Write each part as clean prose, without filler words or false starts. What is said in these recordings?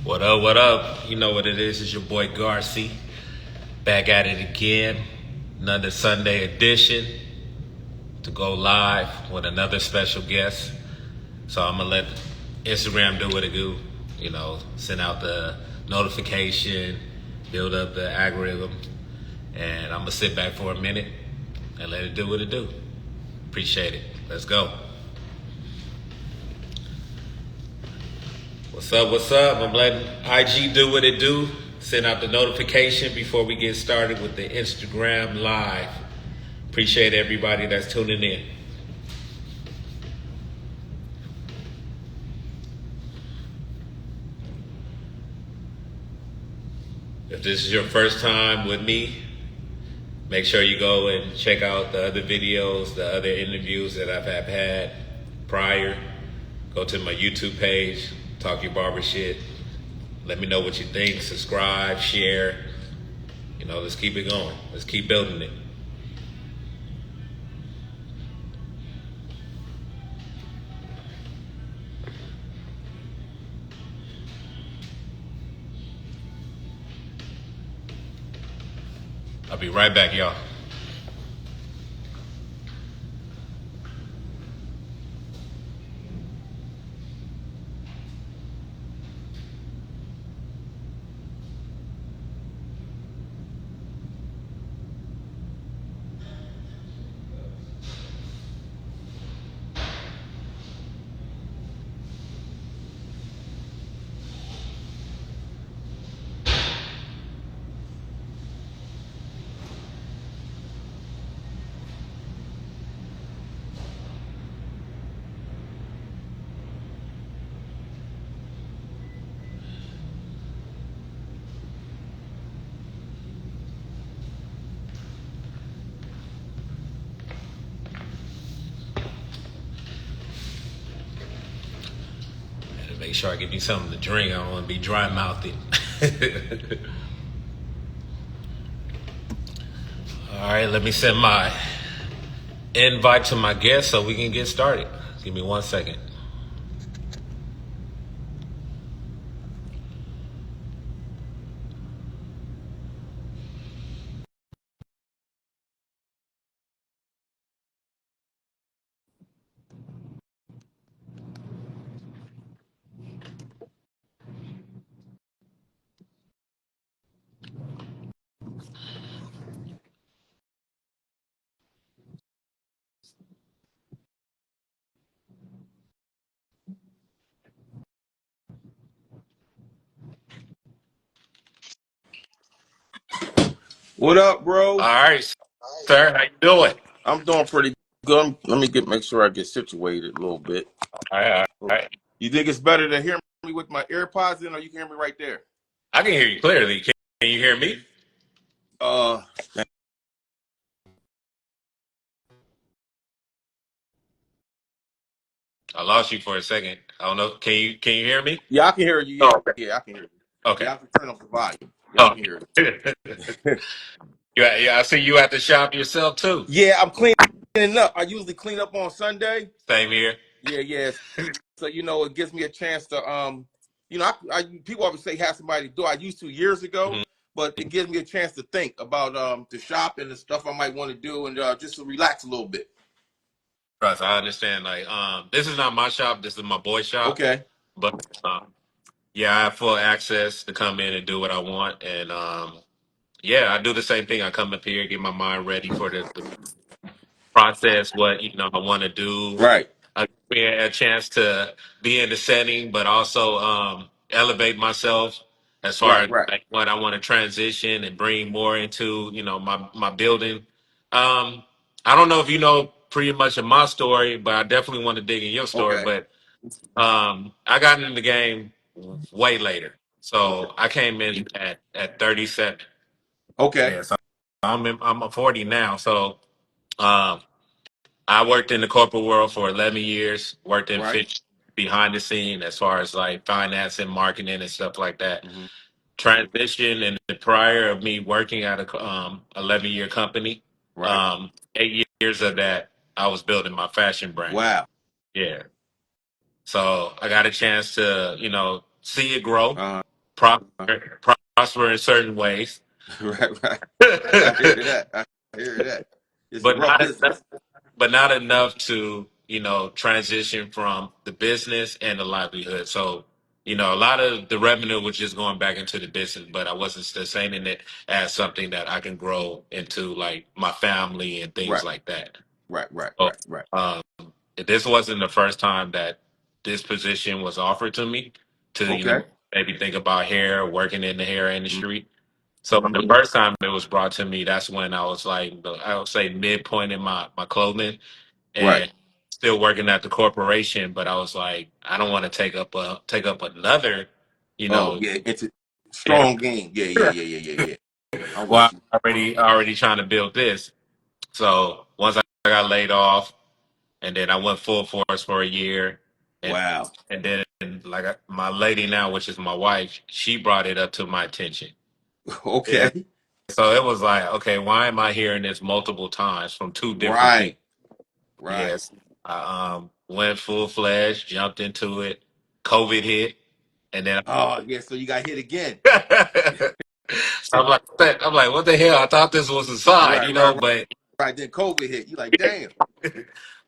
What up, what up? You know what it is. It's your boy Garci. Back at it again. Another Sunday edition to go live with another special guest. So I'm going to let Instagram do what it do. Send out the notification, build up the algorithm. And I'm going to sit back for a minute and let it do what it do. Appreciate it. Let's go. What's up, what's up? I'm letting IG do what it do. Send out the notification before we get started with the Instagram live. Appreciate everybody that's tuning in. If this is your first time with me, make sure you go and check out the other videos, the other interviews that I've had prior. Go to my YouTube page, Talkurbarbershit. Let me know what you think. Subscribe, share. Let's keep it going. Let's keep building it. I'll be right back, y'all. Make sure I give you something to drink. I don't want to be dry mouthed. All right, let me send my invite to my guest so we can get started. Give me 1 second. What up, bro? All right, sir. How you doing? I'm doing pretty good. Let me make sure I get situated a little bit. All right, all right. You think it's better to hear me with my AirPods in, or you can hear me right there? I can hear you clearly. Can you hear me? Uh, I lost you for a second. I don't know. Can you hear me? yeah, I can hear you. Yeah, Oh, okay. yeah, I can hear you. Okay. Yeah, I can turn up the volume. Yeah, I Oh. can hear yeah, you. yeah. I see you at the shop yourself too. Yeah, I'm cleaning up. I usually clean up on Sunday. Same here. Yeah, yeah. So it gives me a chance to people always say have somebody to do. I used to years ago, Mhm. but it gives me a chance to think about the shop and the stuff I might want to do, and just to relax a little bit. Trust, I understand. Like, this is not my shop. This is my boy's shop. Okay. But yeah, I have full access to come in and do what I want. And yeah, I do the same thing. I come up here, get my mind ready for the process, what I want to do. Right. Give me a chance to be in the setting, but also elevate myself as far Right. as Right. like what I want to transition and bring more into my building. I don't know if you know pretty much of my story, but I definitely want to dig in your story. Okay. But I got into the game way later, Okay. so I came in at 37. Okay. Yeah, so I'm a 40 now, so. Um, I worked in the corporate world for 11 years, worked in Right. behind the scene as far as like finance and marketing and stuff like that. Hmm. Transition and the prior of me working at a 11-year company, Right. 8 years of that, I was building my fashion brand. Wow. Yeah. So I got a chance to, see it grow. Uh huh. prosper in certain ways, Right, right. I but hear that. I hear that. It's a rough not business. but not enough to transition from the business and the livelihood. So a lot of the revenue was just going back into the business, but I wasn't sustaining it as something that I can grow into, like my family and things Right, like that. right, right, So, right, right. um, this wasn't the first time that this position was offered to me to Okay. maybe think about hair, working in the hair industry. So Mm-hmm. the first time it was brought to me, that's when I was like, I would say midpoint in my clothing Right. and still working at the corporation. But I was like, I don't want to take up another, you Oh know, yeah, it's a hair. strong game. Yeah, yeah, yeah, yeah, yeah, yeah. I'm Well, with you. I'm already trying to build this. So once I got laid off, and then I went full force for a year, and Wow. and then my lady now, which is my wife, she brought it up to my attention. And Okay. so it was like, okay, why am I hearing this multiple times from two different Right. people? Right. Yes, I went full fledged, jumped into it. COVID hit, and then Oh yeah. So you got hit again. so I'm like, what the hell? I thought this was a sign, Right, right, right, but right. Then COVID hit. You like, damn.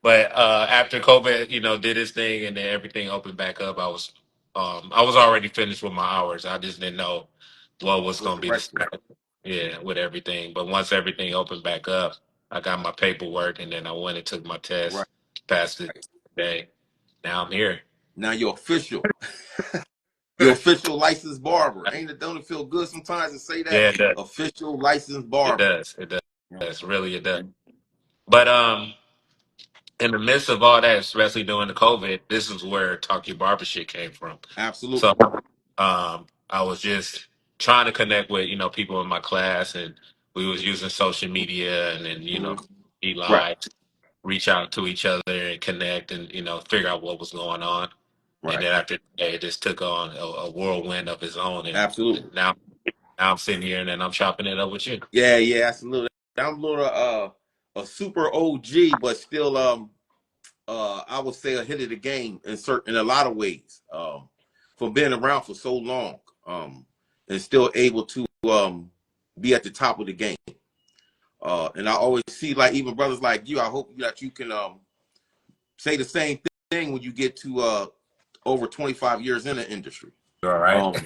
but after COVID, did his thing, and then everything opened back up. I was already finished with my hours. I just didn't know what was What going to be the direction? status, yeah, with everything. But once everything opened back up, I got my paperwork, and then I went and took my Right. test, passed it today. Now I'm here. Now you're official. You're official licensed barber. Ain't it? Don't it feel good sometimes to say that? Yeah, it does. Official licensed It barber. does. It does. You know what Yes, I'm saying? really, it does. But in the midst of all that, especially during the COVID, this is where Talk Your Barbershit came from. So Absolutely. I was just trying to connect with people in my class, and we was using social media, and then Hmm. be Right. live, reach out to each other and connect, and figure out what was going on. And Right. then after that, it just took on a whirlwind of its own, and Absolutely. now I'm sitting here and then I'm chopping it up with you. Yeah, yeah, absolutely. I'm a little a super OG, but still I would say ahead of the game in a lot of ways. For being around for so long. And still able to be at the top of the game. And I always see like even brothers like you, I hope that you can say the same thing when you get to over 25 years in the industry. All right.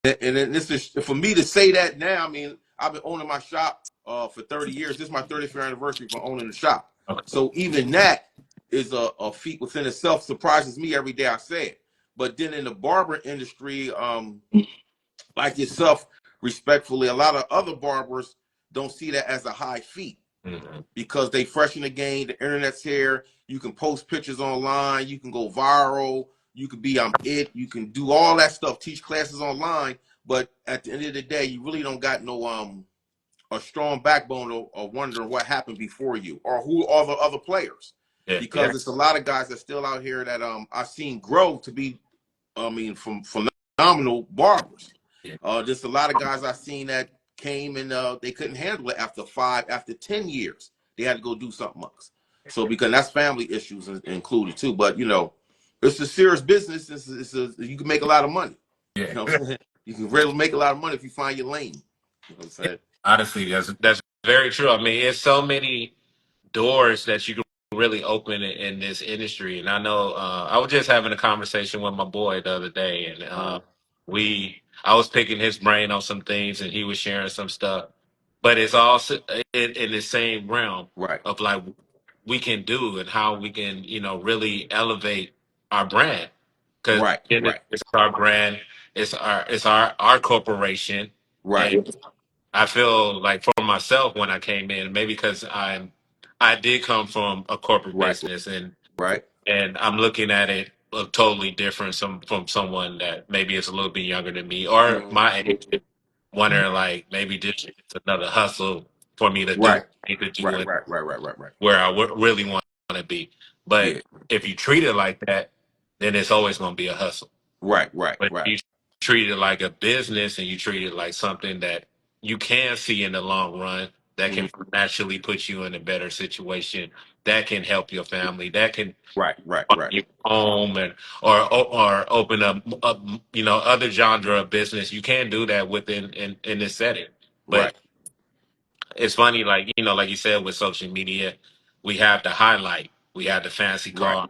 And this is for me to say that now. I mean, I've been owning my shop for 30 years. This is my 30th year anniversary for owning the shop. Okay. So even that is a feat within itself. Surprises me every day I say it. But then in the barber industry, like yourself, respectfully, a lot of other barbers don't see that as a high feat Mhm. because they fresh in the game. The internet's here. You can post pictures online. You can go viral. You can be it. You can do all that stuff. Teach classes online. But at the end of the day, you really don't got no a strong backbone of wondering what happened before you or who are the other players. Yeah, yeah, Because it's a lot of guys that still out here that I've seen grow to be, from phenomenal barbers. yeah, Just a lot of guys I've seen that came and they couldn't handle it after 10 years. They had to go do something else. So because that's family issues included too. But it's a serious business. You can make a lot of money. You yeah. know what I'm saying? You can really make a lot of money if you find your lane. You know what I'm Yeah. saying? Honestly, that's very true. I mean, it's so many doors that you can really open in this industry. And I know I was just having a conversation with my boy the other day, and Uh-huh. I was picking his brain on some things, and he was sharing some stuff. But it's also in the same realm Right. of like we can do and how we can really elevate our brand because Right. Right. it's our brand, it's our corporation, Right. and I feel like for myself when I came in, maybe because I did come from a corporate Right. business, Right. and I'm looking at it totally different from someone that maybe is a little bit younger than me or Mhm. my age, wondering like maybe this is another hustle for me to do, Right. to do Right. it Right. Right. Right. Right. Right. where I really want to be. But Yeah. if you treat it like that, then it's always going to be a hustle. Right. Right. But Right. if you treat it like a business and you treat it like something that you can see in the long run, that Hmm. can financially put you in a better situation, that can help your family, that can Right, right, buy right, your home and or open up other genre of business. You can do that within in this setting. But right, it's funny, like like you said, with social media, we have the highlight, we have the fancy right, car,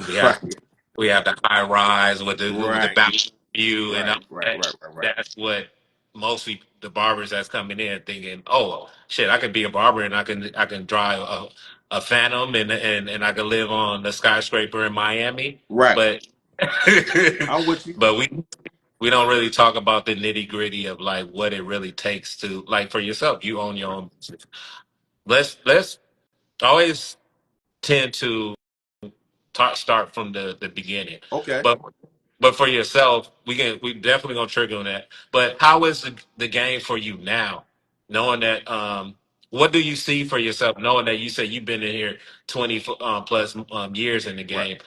we have right, we have the high rise with the right, balcony view, and right, right, right, right, right. that's what mostly the barbers that's coming in thinking, oh shit, I can be a barber and I can drive a Phantom and I can live on the skyscraper in Miami, Right. but I'm with you. but we don't really talk about the nitty gritty of like what it really takes to like for yourself. You own your own business. Let's always tend to start from the beginning. Okay. But for yourself, we definitely gonna trigger on that. But how is the game for you now? Knowing that what do you see for yourself, knowing that you say you've been in here 20 plus years in the Right. game,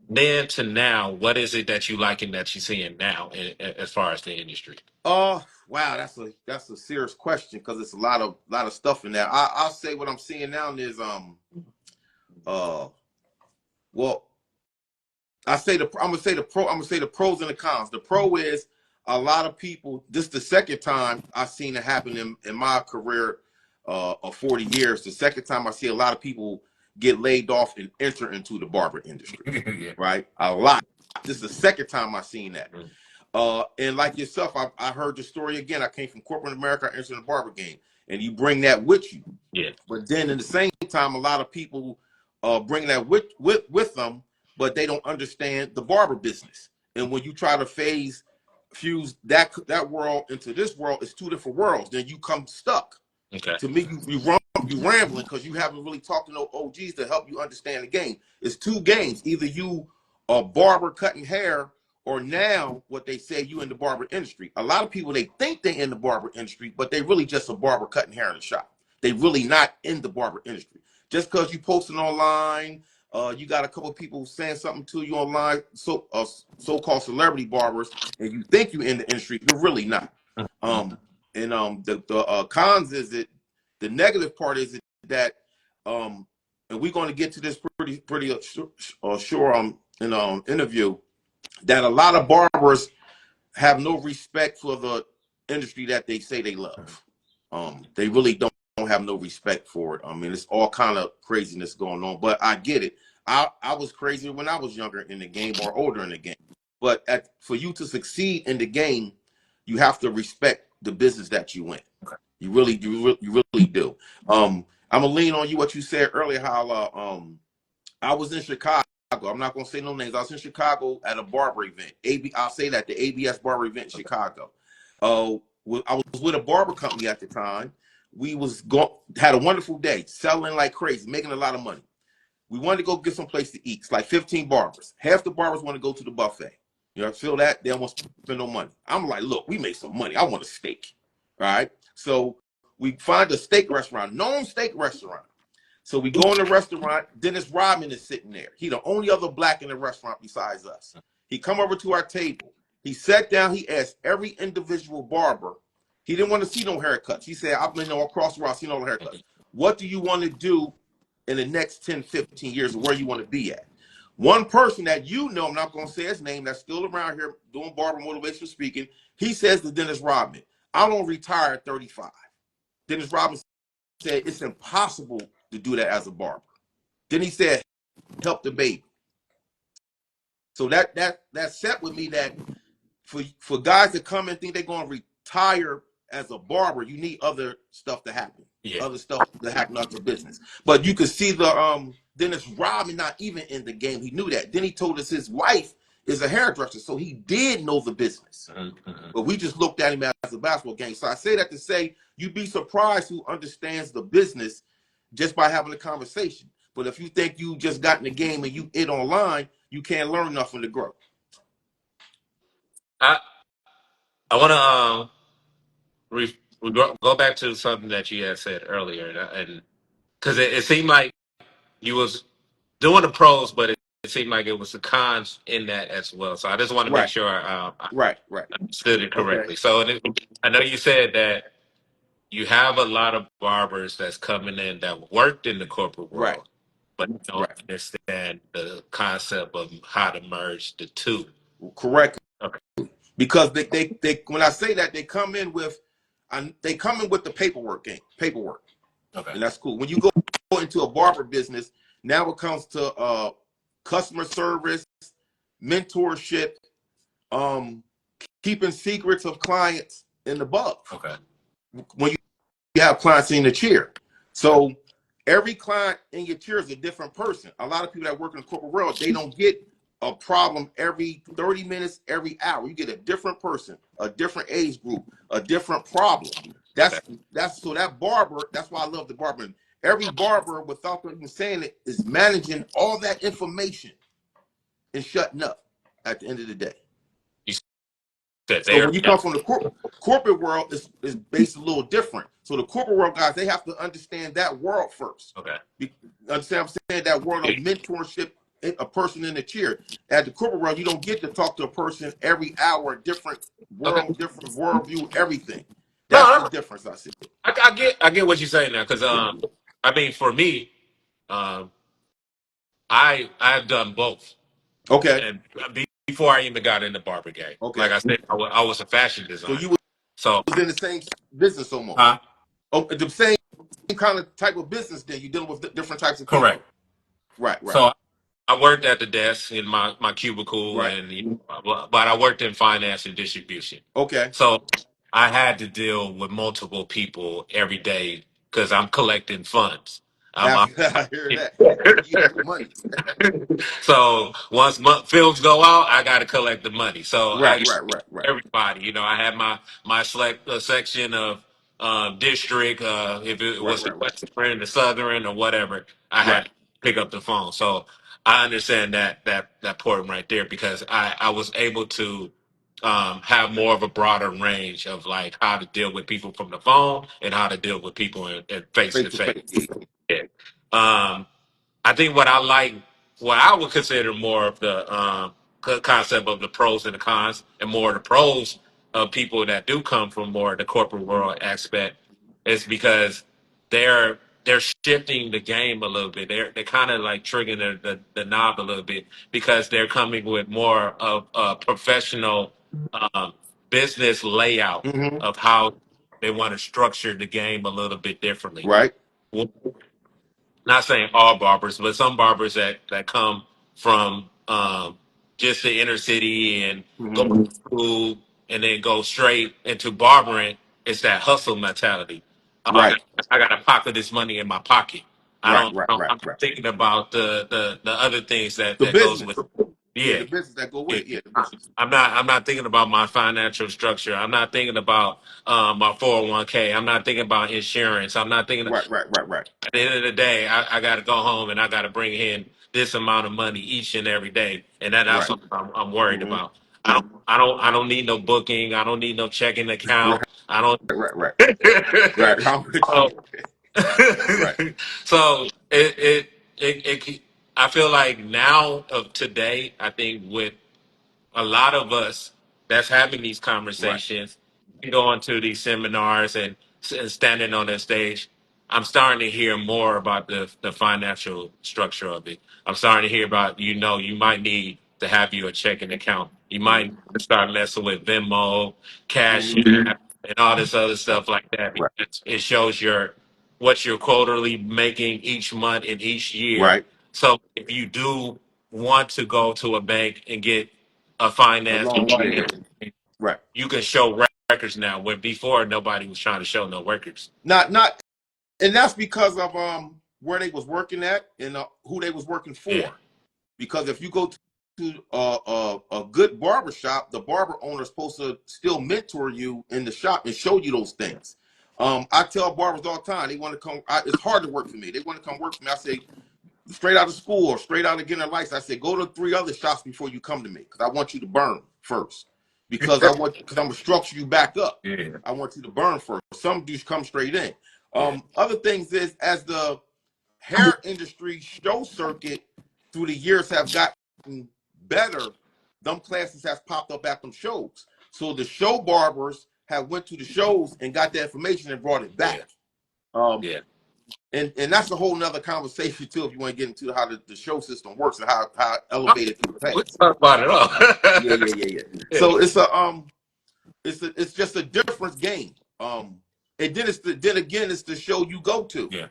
then to now, what is it that you like and that you're seeing now as far as the industry? Wow, that's a serious question because it's a lot of stuff in there. I'll say what I'm seeing now is uh well, I'm gonna say the pros and the cons. The pro is a lot of people. This is the second time I've seen it happen in my career of 40 years. The second time I see a lot of people get laid off and enter into the barber industry. Yeah. Right, a lot. This is the second time I've seen that. And like yourself, I heard the story again. I came from corporate America, I entered the barber game, and you bring that with you. Yeah. But then in the same time, a lot of people bring that with them, but they don't understand the barber business. And when you try to fuse that world into this world, it's two different worlds. Then you come stuck. Okay. To me, you rambling because you haven't really talked to no OGs to help you understand the game. It's two games. Either you a barber cutting hair, or now what they say you in the barber industry. A lot of people they think they in the barber industry, but they really just a barber cutting hair in the shop. They really not in the barber industry. Just because you posting online, you got a couple of people saying something to you online, so-called celebrity barbers, and you think you're in the industry, you're really not. Um, and the cons is that the negative part is that and we're going to get to this pretty sure in interview that a lot of barbers have no respect for the industry that they say they love. They really don't have no respect for it. I mean, it's all kind of craziness going on, but I get it. I was crazy when I was younger in the game or older in the game. But for you to succeed in the game, you have to respect the business that you in. You really do. I'm gonna lean on you what you said earlier. How I was in Chicago. I'm not gonna say no names. I was in Chicago at a barber event. I'll say that the ABS barber event in Chicago. I was with a barber company at the time. We had a wonderful day, selling like crazy, making a lot of money. We wanted to go get some place to eat. It's like 15 barbers. Half the barbers want to go to the buffet. You know, feel that? They don't want to spend no money. I'm like, look, we made some money. I want a steak. All right. So we find a steak restaurant, known steak restaurant. So we go in the restaurant. Dennis Rodman is sitting there. He the only other black in the restaurant besides us. He come over to our table. He sat down. He asked every individual barber. He didn't want to see no haircuts. He said, I've been across the road, seen all the haircuts. What do you want to do in the next 10, 15 years, or where you want to be at? One person that you know, I'm not going to say his name, that's still around here doing barber motivational speaking, he says to Dennis Rodman, I don't retire at 35. Dennis Rodman said, it's impossible to do that as a barber. Then he said, help the baby. So that set with me that for guys to come and think they're going to retire as a barber, you need other stuff to happen. Yeah. Other stuff to happen out your business. But you could see the Dennis Rodman not even in the game. He knew that. Then he told us his wife is a hairdresser, so he did know the business. But we just looked at him as a basketball game. So I say that to say you'd be surprised who understands the business just by having a conversation. But if you think you just got in the game and you it online, you can't learn nothing to grow. I I want to go back to something that you had said earlier, and because it seemed like you was doing the pros, but it seemed like it was the cons in that as well. So I just want to make Right, sure I right, right. understood it Okay. correctly. So I know you said that you have a lot of barbers that's coming in that worked in the corporate Right, world, but don't right. understand the concept of how to merge the two. Correct. Okay. Because they when I say that, they come in with the paperwork game, paperwork. Okay. And that's cool. When you go into a barber business, now it comes to customer service, mentorship, um, keeping secrets of clients and above. Okay. When you have clients in the chair, so every client in your chair is a different person. A lot of people that work in the corporate world, they don't get a problem every 30 minutes, every hour. You get a different person, a different age group, a different problem. Okay. That's so that barber, that's why I love the barber. Every barber, without them even saying it, is managing all that information and shutting up at the end of the day. You said So there. when you come from the corporate world, is based a little different. So the corporate world guys, they have to understand that world first. Okay. You understand what I'm saying? That world of mentorship, a person in the chair. At the corporate world, you don't get to talk to a person every hour, different Okay. world, different worldview, everything. That's No, the no, difference I see. I get what you're saying now because Yeah. I mean for me um I've done both Okay. and before I even got in the barber game, like Okay. I said, I was a fashion So designer. you So, was in the same business almost. huh? Oh, the same kind of type of business. Then you dealing with different types of Correct. people. Right. Right. So I worked at the desk in my cubicle, Right. and but I worked in finance and distribution. Okay. So I had to deal with multiple people every day because I'm collecting funds. I'm I hear that. You have money. so once films go out, I got to collect the money. So Right, right, right, right, everybody, I had my select section of district. If it right, was the right, right, western, the southern, or whatever, I right. had to pick up the phone. So I understand that point right there because I was able to have more of a broader range of like how to deal with people from the phone and how to deal with people in face Face to to face. face. Yeah. Yeah. I think what I like, what I would consider more of the concept of the pros and the cons, and more of the pros of people that do come from more of the corporate world aspect, is because they're shifting the game a little bit. They're kind of like triggering the knob a little bit because they're coming with more of a professional um, business layout Mm-hmm. of how they want to structure the game a little bit differently. Right. Not saying all barbers, but some barbers that come from just the inner city and go Mm-hmm. to school and then go straight into barbering. It's that hustle mentality. Right. I got to pocket this money in my pocket. Right. Right. Right. I'm Right. not thinking about the other things The that goes with business. it. Yeah. Yeah. The business that go with Yeah. it. Yeah. The business. I'm not thinking about my financial structure. I'm not thinking about my 401k. I'm not thinking about insurance. I'm not thinking Right. Right. Right. Right. at the end of the day, I got to go home and I got to bring in this amount of money each and every day, and that's Right. what I'm worried Mm-hmm. about. I don't need no booking. I don't need no checking Right. account. I don't. Right. Right. Right. I'm with you. so, Right. so I feel like now of today, I think with a lot of us that's having these Right. conversations, going to these seminars and standing on the stage, I'm starting to hear more about the financial structure of it. I'm starting to hear about, you might need to have you a checking account. You Mm-hmm. might start messing with Venmo, Cash Mm-hmm. App, and all this other stuff like that Right. because it shows what you're quarterly making each month and each year. Right. So if you do want to go to a bank and get a Along. Yeah. Right. you can show records now where before nobody was trying to show no records. Not, and that's because of where they was working at and who they was working Yeah. for. Because if you go to a good barber shop, the barber owner is supposed to still mentor you in the shop and show you those things. I tell barbers all the time, they want to come. It's hard to work for me. They want to come work for me. I say, straight out of school or straight out of getting a license, I said, go to 3 other shops before you come to me because I want you to burn first. Because I'm gonna structure you back up. Yeah. I want you to burn first. Some dudes come straight in. Yeah. Other things is as the hair industry show circuit through the years have gotten better, them classes has popped up at them shows. So the show barbers have went to the shows and got the information and brought it back. Yeah. And that's a whole nother conversation too, if you want to get into how the show system works and how elevated through the We past. talk about it all. Yeah. So it's just a different game. And then it's the show you go to. Yeah.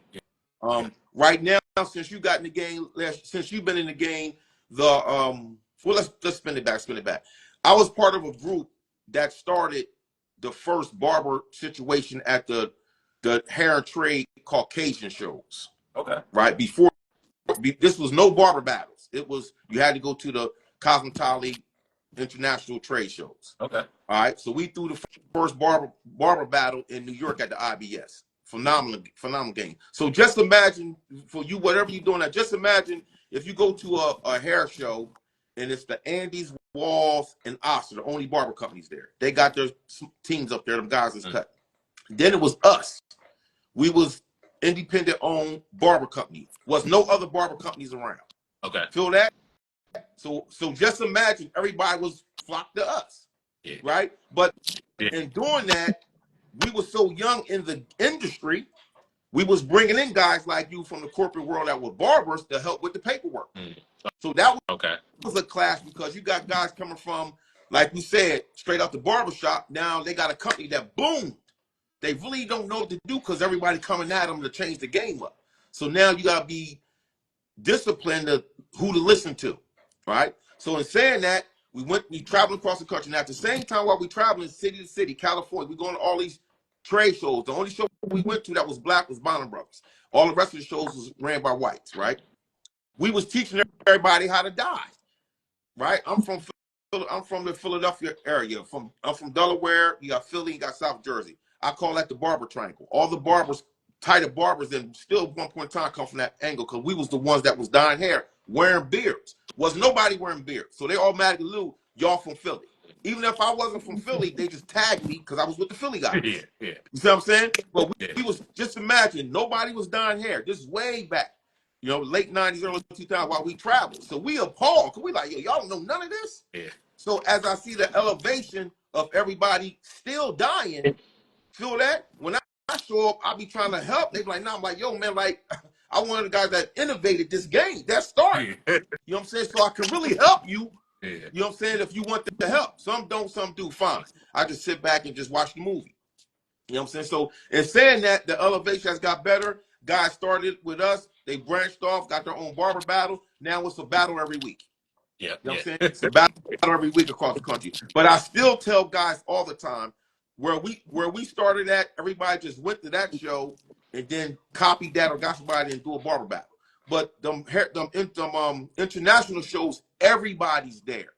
Right now, since you got in the game, since you've been in the game, let's spin it back. I was part of a group that started the first barber situation at the hair and trade Caucasian shows. Okay. Right before this was no barber battles. It was you had to go to the cosmetology international trade shows. Okay. All right. So we threw the first barber battle in New York at the IBS. Phenomenal game. So just imagine for you, whatever you're doing, just imagine if you go to a hair show and it's the Andes, Walls, and Oster, the only barber companies there. They got their teams up there, them guys is cut. Then it was us. We was independent owned barber company. Was no other barber companies around. Okay. Feel that? So just imagine everybody was flocked to us. Yeah. Right? But in doing that, we were so young in the industry, we was bringing in guys like you from the corporate world that were barbers to help with the paperwork. So that was a clash because you got guys coming from, like you said, straight out the barbershop. Now they got a company that boomed. They really don't know what to do because everybody coming at them to change the game up. So now you got to be disciplined to who to listen to, right? So in saying that, we traveling across the country. Now at the same time while we traveling city to city, California, we going to all these trade shows. The only show we went to that was black was Bonner Brothers. All the rest of the shows was ran by whites, right? We was teaching everybody how to dye, right? I'm from the Philadelphia area. I'm from Delaware. You got Philly, you got South Jersey. I call that the barber triangle. All the barbers, tighter barbers, and still at one point in time come from that angle because we was the ones that was dyeing hair, wearing beards. Was nobody wearing beards. So they automatically knew y'all from Philly. Even if I wasn't from Philly, they just tagged me because I was with the Philly guys. Yeah. You see what I'm saying? But we was, just imagine, nobody was dyeing hair. This is way back. You know, late 90s, early 2000s while we traveled. So we appalled because we like, yo, y'all don't know none of this? Yeah. So as I see the elevation of everybody still dying, feel that? When I show up, I'll be trying to help. They be like, nah, I'm like, yo, man, like, I'm one of the guys that innovated this game. That started. You know what I'm saying? So I can really help you. Yeah. You know what I'm saying? If you want the help. Some don't, some do, fine. I just sit back and just watch the movie. You know what I'm saying? So in saying that, the elevation has got better. Guys started with us. They branched off, got their own barber battle. Now it's a battle every week. Yeah. You know what I'm saying? It's a battle every week across the country. But I still tell guys all the time, where we started at, everybody just went to that show and then copied that or got somebody and do a barber battle. But them international shows, everybody's there.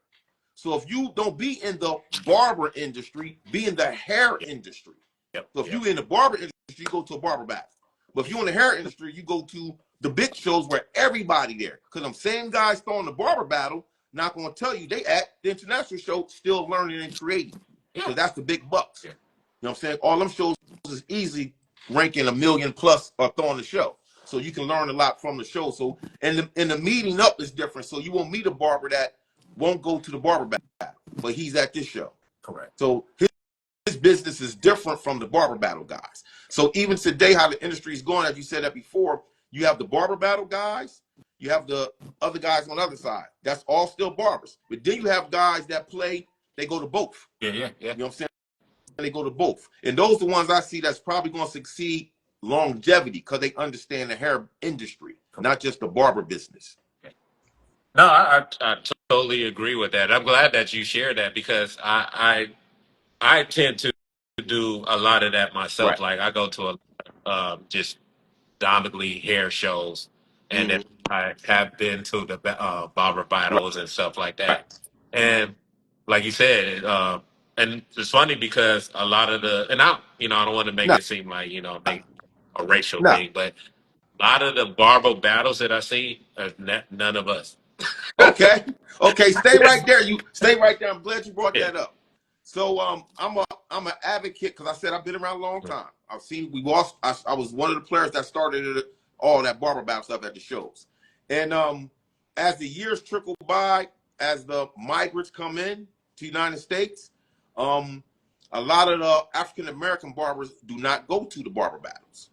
So if you don't be in the barber industry, be in the hair industry. So if you're in the barber industry, you go to a barber battle. But if you're in the hair industry, you go to the big shows where everybody there. Because them same guys throwing the barber battle, not going to tell you they at the international show still learning and creating. Because that's the big bucks. You know what I'm saying? All them shows is easy ranking 1 million plus or throwing the show. So you can learn a lot from the show. So and the meeting up is different. So you won't meet a barber that won't go to the barber battle, but he's at this show. Correct. So his business is different from the barber battle guys. So even today, how the industry is going, as you said that before, you have the barber battle guys, you have the other guys on the other side. That's all still barbers. But then you have guys that play, they go to both. Yeah. You know what I'm saying? They go to both. And those are the ones I see that's probably going to succeed longevity because they understand the hair industry, not just the barber business. No, I totally agree with that. I'm glad that you shared that because I tend to do a lot of that myself. Right. Like I go to just dominantly hair shows, and then I have been to the barber battles and stuff like that. And like you said, and it's funny because a lot of I don't want to make it seem like make a racial thing, but a lot of the barber battles that I see are none of us. Okay, stay right there. You stay right there. I'm glad you brought that up. So I'm an advocate because I said I've been around a long time. I've seen I was one of the players that started all that barber battle stuff at the shows. And as the years trickle by, as the migrants come in to the United States, a lot of the African American barbers do not go to the barber battles,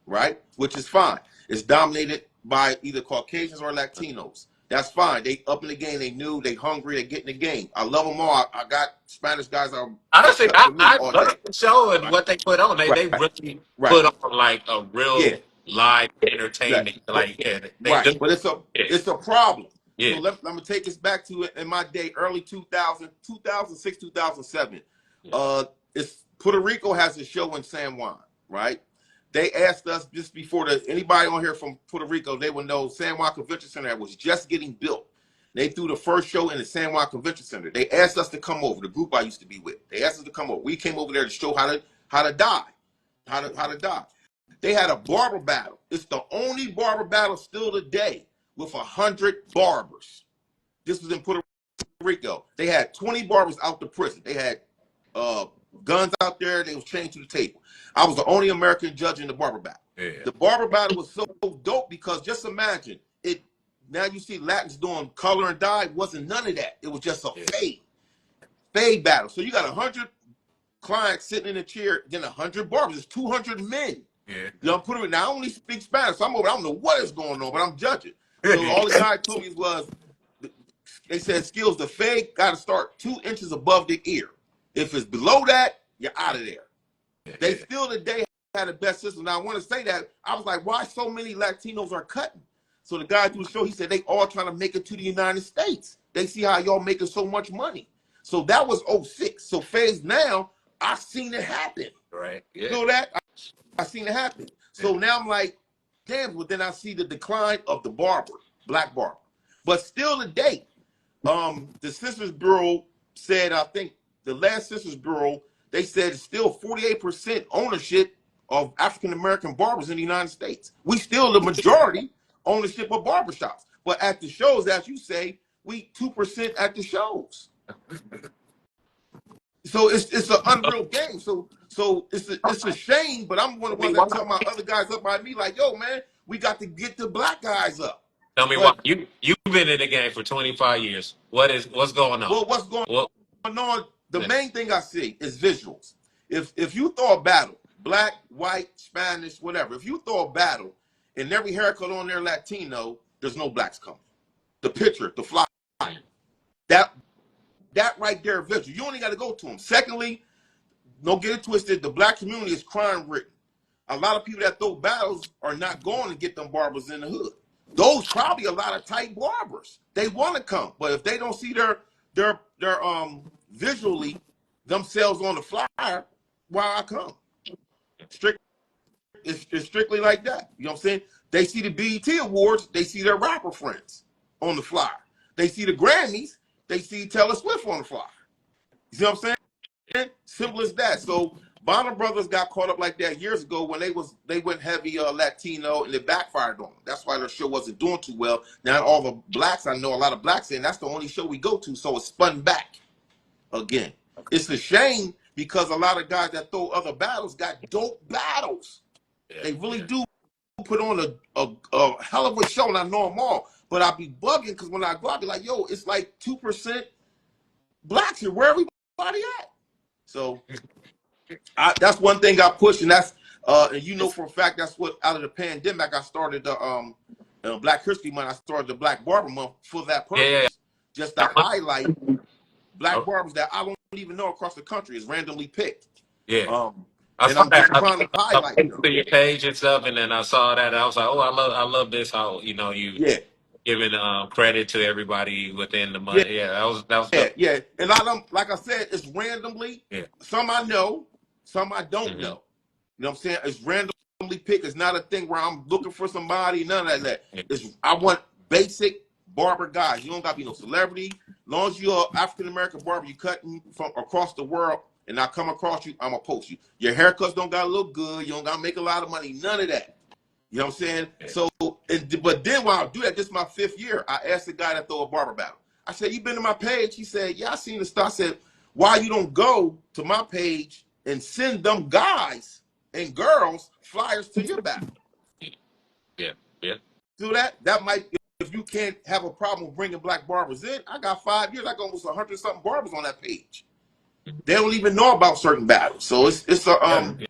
right? Which is fine. It's dominated by either Caucasians or Latinos. That's fine. They up in the game. They new. They hungry. They get in the game. I love them all. I got Spanish guys that Honestly, cut for me I all love day. the show and Right, what they put on. They right, really right. put on like a Yeah, real live right. entertainment. But Like yeah, they right, do. but Yeah, it's a problem. yeah, So I'm gonna take us back to it in my day, early 2000, 2006, 2007. yeah, Uh, it's Puerto Rico has a show in San Juan, right? They asked us just before anybody on here from Puerto Rico, they would know San Juan Convention Center was just getting built. They threw the first show in the San Juan Convention Center. They asked us to come over. The group I used to be with, they asked us to come over. We came over there to show how to die, how to die. They had a barber battle. It's the only barber battle still today with 100 barbers. This was in Puerto Rico. They had 20 barbers out the prison. They had uh, guns out there. They was chained to the table. I was the only American judge in the barber battle. yeah, The barber battle was so dope because just imagine it. Now you see Latins doing color and dye. It wasn't none of that. It was just a yeah, fade battle. So you got 100 clients sitting in a chair, then 100 barbers. It's 200 men. yeah. You know, put it. Now I only speak Spanish, so I'm over. I don't know what is going on, but I'm judging. So all the guy told me was, they said skills. The fade got to start 2 inches above the ear. If it's below that, you're out of there. They still today had the best system. Now I want to say that I was like, why so many Latinos are cutting? So the guy through the show, he said they all trying to make it to the United States. They see how y'all making so much money. So that was '06. So phase now, I've seen it happen. Right. Yeah. You know that? I seen it happen. So Yeah. now I'm like, damn, but then I see the decline of the barber, black barber. But still today, the Census Bureau said, I think the last Census Bureau, they said it's still 48% ownership of African American barbers in the United States. We still the majority ownership of barbershops. But at the shows, as you say, we 2% at the shows. So it's an unreal game. So it's a shame, but I'm one of the ones that tell my other guys up by me, like, yo, man, we got to get the black guys up. Tell me why But you've been in the game for 25 years. What's going on? well, what's going What? on? The main thing I see is visuals. If you throw a battle, black, white, Spanish, whatever, if you throw a battle and every haircut on there Latino, there's no blacks coming. The picture, the flyer, that right there, visual. You only got to go to them. Secondly, don't get it twisted. The black community is crime ridden. A lot of people that throw battles are not going to get them barbers in the hood. Those probably a lot of tight barbers. They want to come, but if they don't see their visually themselves on the flyer, why I come? It's strictly like that. You know what I'm saying? They see the BET Awards, they see their rapper friends on the flyer. They see the Grammys, they see Taylor Swift on the flyer. You see what I'm saying? Simple as that. So Bonner Brothers got caught up like that years ago when they went heavy Latino and it backfired on them. That's why their show wasn't doing too well. Now all the blacks, I know a lot of blacks saying that's the only show we go to, so it's spun back again. It's a shame because a lot of guys that throw other battles got dope battles. They really do put on a hell of a show, and I know them all. But I be bugging because when I go, I be like, yo, it's like 2% blacks here. Where everybody at? So that's one thing I push, and that's and you know for a fact that's what out of the pandemic I started the Black History Month. I started the Black Barber Month for that purpose, just to highlight black barbers that I don't even know across the country is randomly picked. Yeah. And I'm just trying to highlight them. To your page and stuff, and then I saw that. I was like, oh, I love this. How you Yeah, giving credit to everybody within the yeah, month. Yeah, that was dope. yeah. And a lot of them, like I said, it's randomly. Yeah. Some I know, some I don't Mm-hmm. know. You know what I'm saying? It's randomly picked. It's not a thing where I'm looking for somebody. None of that. Yeah. I want basic barber guys. You don't got to be no celebrity. As long as you're African American barber, you cutting from across the world, and I come across you, I'm gonna post you. Your haircuts don't gotta look good. You don't gotta make a lot of money. None of that. You know what I'm saying? Yeah. So, but then while I do that, this is my 5th year. I asked the guy that throw a barber battle. I said, "You been to my page?" He said, "Yeah, I seen the stuff." I said, "Why you don't go to my page and send them guys and girls flyers to your battle?" Yeah. Yeah. Do that. That might, if you can't have a problem with bringing black barbers in. I got 5 years. I got almost 100 something barbers on that page. they don't even know about certain battles. So Yeah. it's a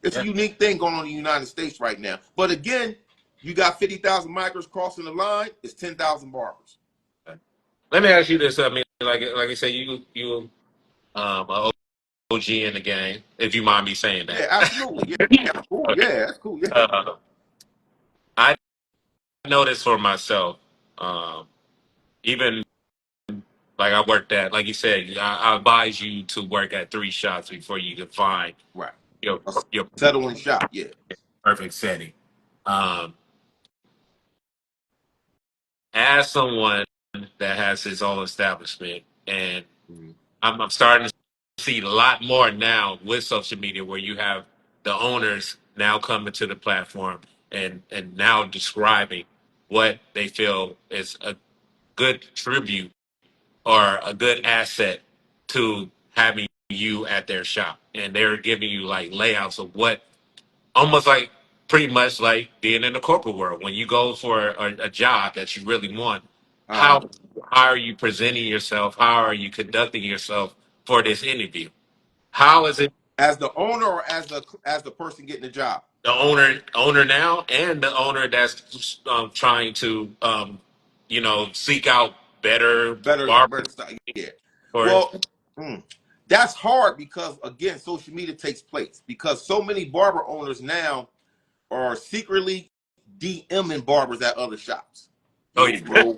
Yeah. unique thing going on in the United States right now. But again, you got 50,000 migrants crossing the line. It's 10,000 barbers. Let me ask you this. I mean, like I said, you a OG in the game, if you mind me saying Yeah, that. absolutely. Yeah, that's cool. Yeah, that's cool. Yeah. uh, I noticed for myself, even like I worked at, like you said, I advise you to work at 3 shops before you can find Right. your A your settling shop. Yeah. perfect setting. Um, as someone that has his own establishment, and Mhm. I'm starting to see a lot more now with social media, where you have the owners now coming to the platform and now describing what they feel is a good tribute or a good asset to having you at their shop, and they're giving you like layouts of what almost like pretty much like being in the corporate world when you go for a job that you really want. Uh-huh. How are you presenting yourself? How are you conducting yourself for this interview? How is it As the owner or as the person getting the job? the owner now and the owner that's trying to seek out better Better barbers style. Yeah. for Well, mm, that's hard because again, social media takes place because so many barber owners now are secretly DMing barbers at other shops. oh Yo, bro,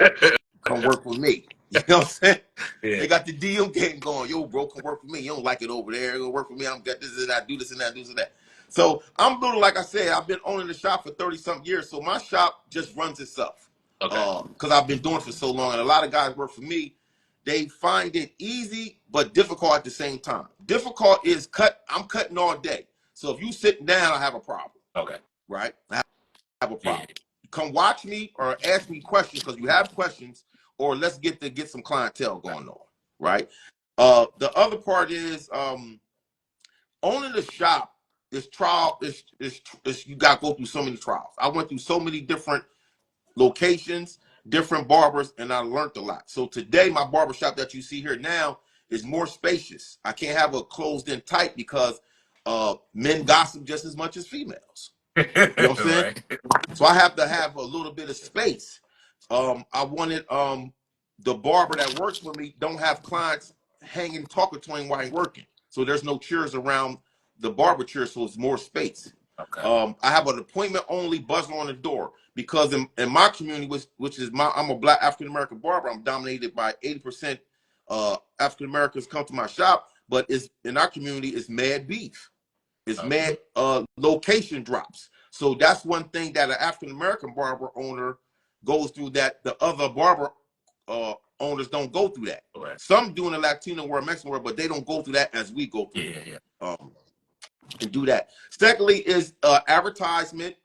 come work for me. You know what I'm saying? yeah They got the DM game going. Yo, bro, come work for me. You don't like it over there. Go work for me. I'm got this and that, do this and that, do this and that. So I'm doing, like I said, I've been owning the shop for 30 something years. So my shop just runs itself. okay Because I've been doing it for so long. And a lot of guys work for me. They find it easy but difficult at the same time. Difficult is I'm cutting all day. So if you sitting down, I have a problem. okay Right? I have a yeah problem. Come watch me or ask me questions because you have questions, or let's get some clientele going on, right? The other part is owning the shop is trial is you got to go through so many trials. I went through so many different locations, different barbers, and I learned a lot. So today, my barbershop that you see here now is more spacious. I can't have a closed in tight because men gossip just as much as females. You know what I'm saying? right So I have to have a little bit of space. I wanted the barber that works for me don't have clients hanging talking to him while he's working. So there's no chairs around the barber chair, so it's more space. okay I have an appointment only buzzer on the door because in my community, which is I'm a black African American barber. I'm dominated by 80% African Americans come to my shop, but it's in our community it's mad beef. It's okay mad location drops. So that's one thing that an African American barber owner goes through that the other barber owners don't go through that. right Some do in the Latino world, Mexican world, but they don't go through that as we go through yeah yeah and do that. Secondly, is advertisement,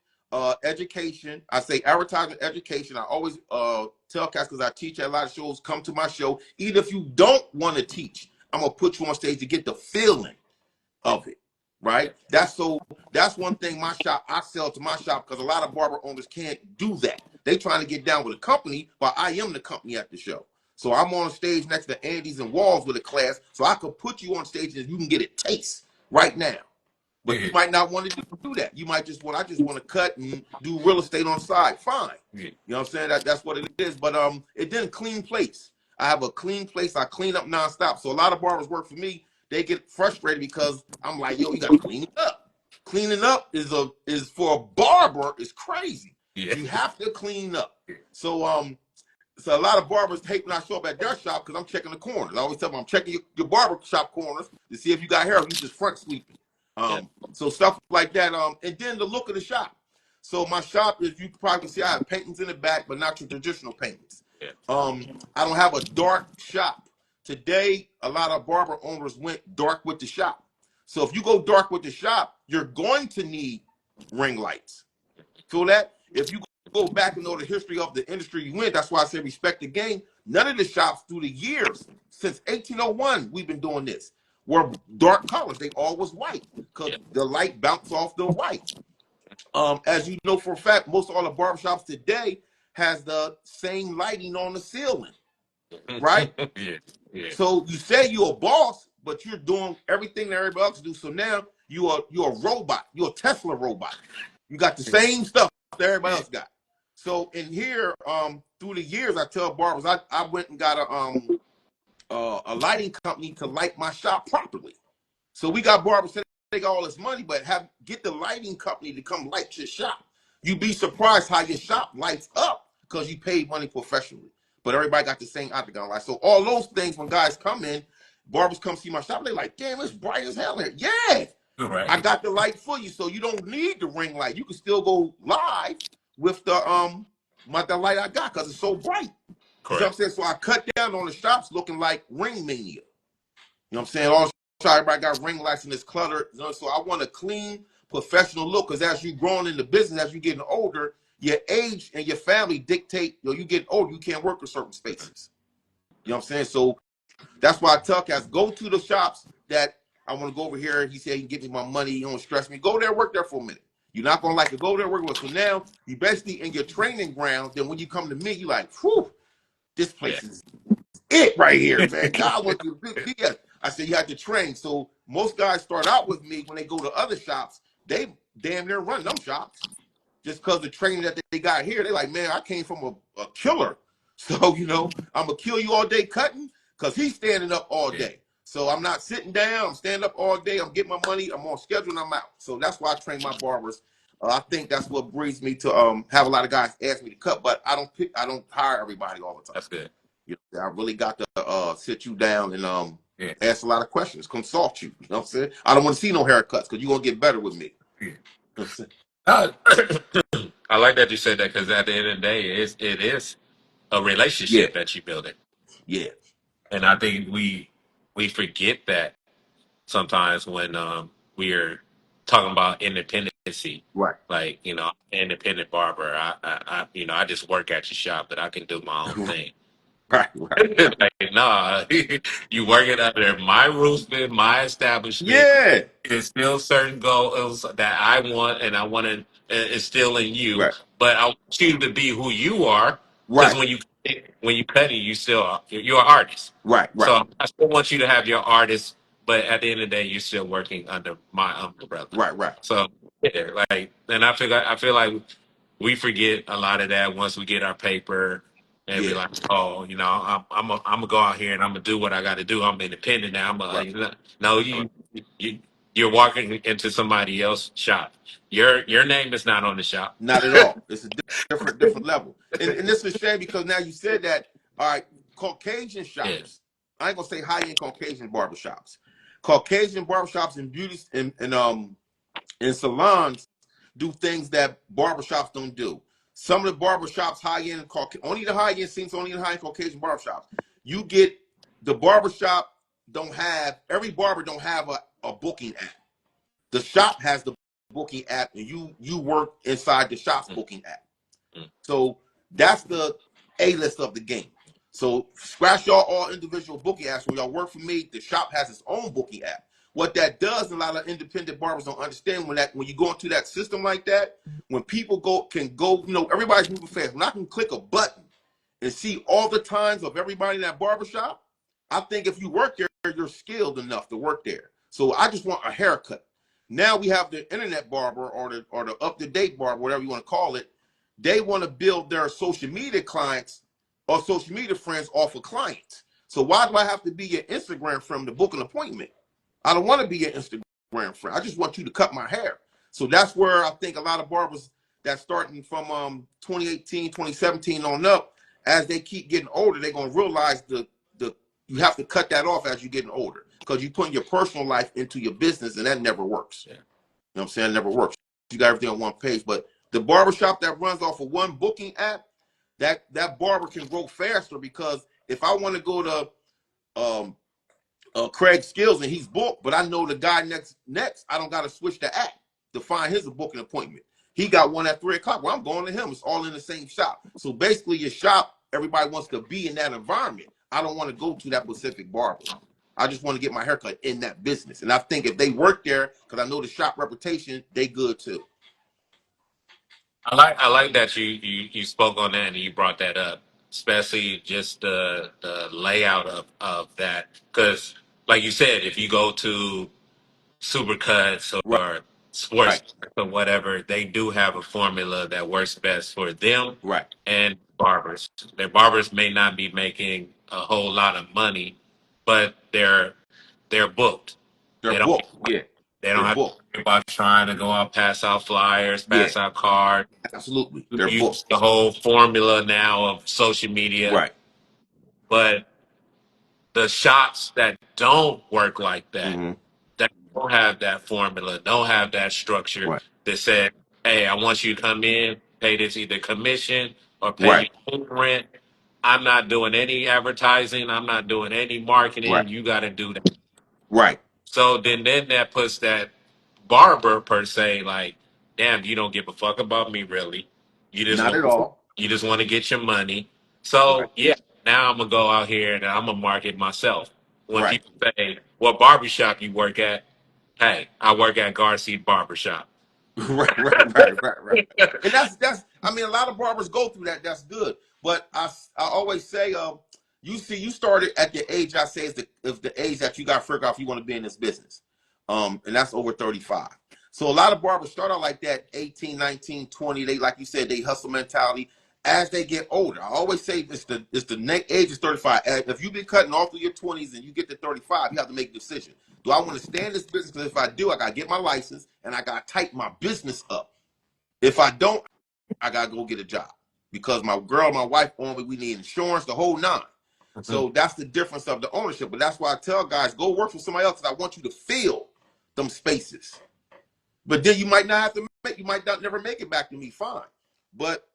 education. I say advertisement, education. I always tell cats because I teach at a lot of shows. Come to my show. Even if you don't want to teach, I'm gonna put you on stage to get the feeling of it, yeah right? That's one thing I sell to my shop because a lot of barber owners can't do that. They trying to get down with a company, but I am the company at the show. So I'm on stage next to Andy's and Walls with a class, so I could put you on stage and you can get a taste right now. But you yeah might not want to do that. You might I just want to cut and do real estate on the side. Fine. yeah You know what I'm saying? That's what it is. But it didn't clean place. I have a clean place. I clean up nonstop. So a lot of barbers work for me. They get frustrated because I'm like, yo, you got to clean it up. Cleaning up is for a barber is crazy. yeah You have to clean up. So a lot of barbers hate when I show up at their shop because I'm checking the corners. I always tell them I'm checking your barber shop corners to see if you got hair, or you just front sweeping. yeah So stuff like that. And then the look of the shop. So my shop, as you probably can see, I have paintings in the back, but not your traditional paintings. yeah I don't have a dark shop. Today, a lot of barber owners went dark with the shop. So if you go dark with the shop, you're going to need ring lights. Feel that? If you go back and know the history of the industry you in, that's why I say respect the game. None of the shops through the years, since 1801, we've been doing this, were dark colors. They all was white because yeah the light bounced off the white. As you know for a fact, most of all the barbershops today has the same lighting on the ceiling, right? yeah yeah So you say you're a boss, but you're doing everything that everybody else do. So now you're a robot. You're a Tesla robot. You got the same stuff that everybody else got. So in here, through the years, I tell barbers, I went and got a lighting company to light my shop properly. So we got barbers that take all this money, but get the lighting company to come light your shop. You'd be surprised how your shop lights up because you paid money professionally. But everybody got the same octagon light. So all those things, when guys come in, barbers come see my shop, they're like, damn, it's bright as hell here. Yeah, I Right. got the light for you, so you don't need the ring light. You can still go live with the light I got because it's so bright. You see what I'm Correct. saying? So I cut down on the shops looking like ring mania. You know what I'm saying? All everybody got ring lights and it's cluttered. You know, so I want a clean, professional look because as you growing in the business, as you getting older, your age and your family dictate, you get older, you can't work in certain spaces. You know what I'm saying? So that's why I tell cats, go to the shops that I want to go over here. He said he can give me my money, you don't stress me. Go there, work there for a minute. You're not gonna like it. Go there, work with. So now you basically in your training ground. Then when you come to me, you like, whew, this Yeah. place is it right here, man. God went to big BS. I said you had to train. So most guys start out with me when they go to other shops, they damn near run them shops. Just because the training that they got here, they like, man, I came from a killer. So, I'm gonna kill you all day cutting because he's standing up all Yeah. day. So I'm not sitting down, I'm standing up all day, I'm getting my money, I'm on schedule and I'm out. So that's why I train my barbers. I think that's what brings me to have a lot of guys ask me to cut, but I don't hire everybody all the time. That's good. I really got to sit you down and Yeah. ask a lot of questions, consult you. You know what I'm saying? I don't want to see no haircuts because you're gonna get better with me. Yeah. You know what I'm saying? Uh, I like that you said that because at the end of the day, it is a Yeah, relationship that you build it, yeah, and I think we forget that sometimes when we're talking about independency. right, Like independent barber. I just work at your shop, but I can do my own thing. right, right. Like, nah, you working under my roof in my establishment. Yeah, There's still certain goals that I want, and I want to instill in you. right, But I want you to be who you are, because right, when you cut it, you're an artist. right, right, So I still want you to have your artist, but at the end of the day, you're still working under my umbrella. right, right, So yeah, like, and I feel like we forget a lot of that once we get our paper and be yeah, like, oh, I'm gonna go out here and I'm gonna do what I got to do. I'm independent now. right, No, right. you you're walking into somebody else's shop. Your name is not on the shop. Not at all. It's a different level. And this is a shame because now you said that. All right, Caucasian Yeah, shops. I ain't gonna say high end Caucasian barbershops. Caucasian barbershops and beauties and salons do things that barbershops don't do. Some of the barbershops high end, only the high end scenes, only the high end Caucasian barbershops. You get the barbershop don't have every barber don't have a booking app. The shop has the booking app, and you work inside the shop's mm, booking app. mm. So that's the A list of the game. So scratch y'all all individual booking apps. When y'all work for me, the shop has its own booking app. What that does, and a lot of independent barbers don't understand when you go into that system like that, when people can go, everybody's moving fast. When I can click a button and see all the times of everybody in that barbershop, I think if you work there, you're skilled enough to work there. So I just want a haircut. Now we have the internet barber or the up to date barber, whatever you want to call it. They want to build their social media clients or social media friends off of clients. So why do I have to be your Instagram friend to book an appointment? I don't want to be your Instagram friend. I just want you to cut my hair. So that's where I think a lot of barbers that starting from 2018, 2017 on up, as they keep getting older, they're gonna realize the you have to cut that off as you're getting older because you're putting your personal life into your business, and that never works. Yeah. You know what I'm saying? It never works. You got everything on one page, but the barbershop that runs off of one booking app, that barber can grow faster because if I want to go to um, Craig Skills and he's booked, but I know the guy next, I don't got to switch the app to find his booking appointment. He got one at 3 o'clock. Well, I'm going to him. It's all in the same shop. So basically, your shop, everybody wants to be in that environment. I don't want to go to that Pacific barber. I just want to get my haircut in that business. And I think if they work there, because I know the shop reputation, they good too. I like that you spoke on that and you brought that up, especially just the layout of that because like you said, if you go to Supercuts Right, or Sports right, or whatever, they do have a formula that works best for them right. and barbers. Their barbers may not be making a whole lot of money, but they're booked. They're They don't booked. Yeah, they don't they're have to booked. worry about trying to go out, pass out flyers, Yeah, pass out cards, absolutely. They're use booked. the whole formula now of social media. Right. But the shops that don't work like that, Hmm. that don't have that formula, don't have that structure, Right. that said, hey, I want you to come in, pay this either commission or pay Right. your own rent. I'm not doing any advertising. I'm not doing any Right. marketing. You got to do that. Right. So then that puts that barber per se like, damn, you don't give a fuck about me really. You just Not want at all. you just want to get your money. Right. So yeah, now I'm gonna go out here and I'm gonna market myself. When Right. people say, "What barbershop you work at?" Hey, I work at Garcia Barbershop. Right. And that's. I mean, a lot of barbers go through that. That's good. But I always say, you see, you started at the age I say is the age that you got to figure out if you want to be in this business, and that's over 35. So a lot of barbers start out like that, 18, 19, 20. They, like you said, they hustle mentality. As they get older, I always say it's the next age is 35. If you've been cutting all through your 20s and you get to 35, you have to make a decision. Do I want to stay in this business? Because if I do, I got to get my license and I got to tighten my business up. If I don't, I got to go get a job because my girl, my wife on me, we need insurance, the whole nine. So that's the difference of the ownership. But that's why I tell guys, go work for somebody else because I want you to fill them spaces. But then you might not have to you might not never make it back to me, fine. But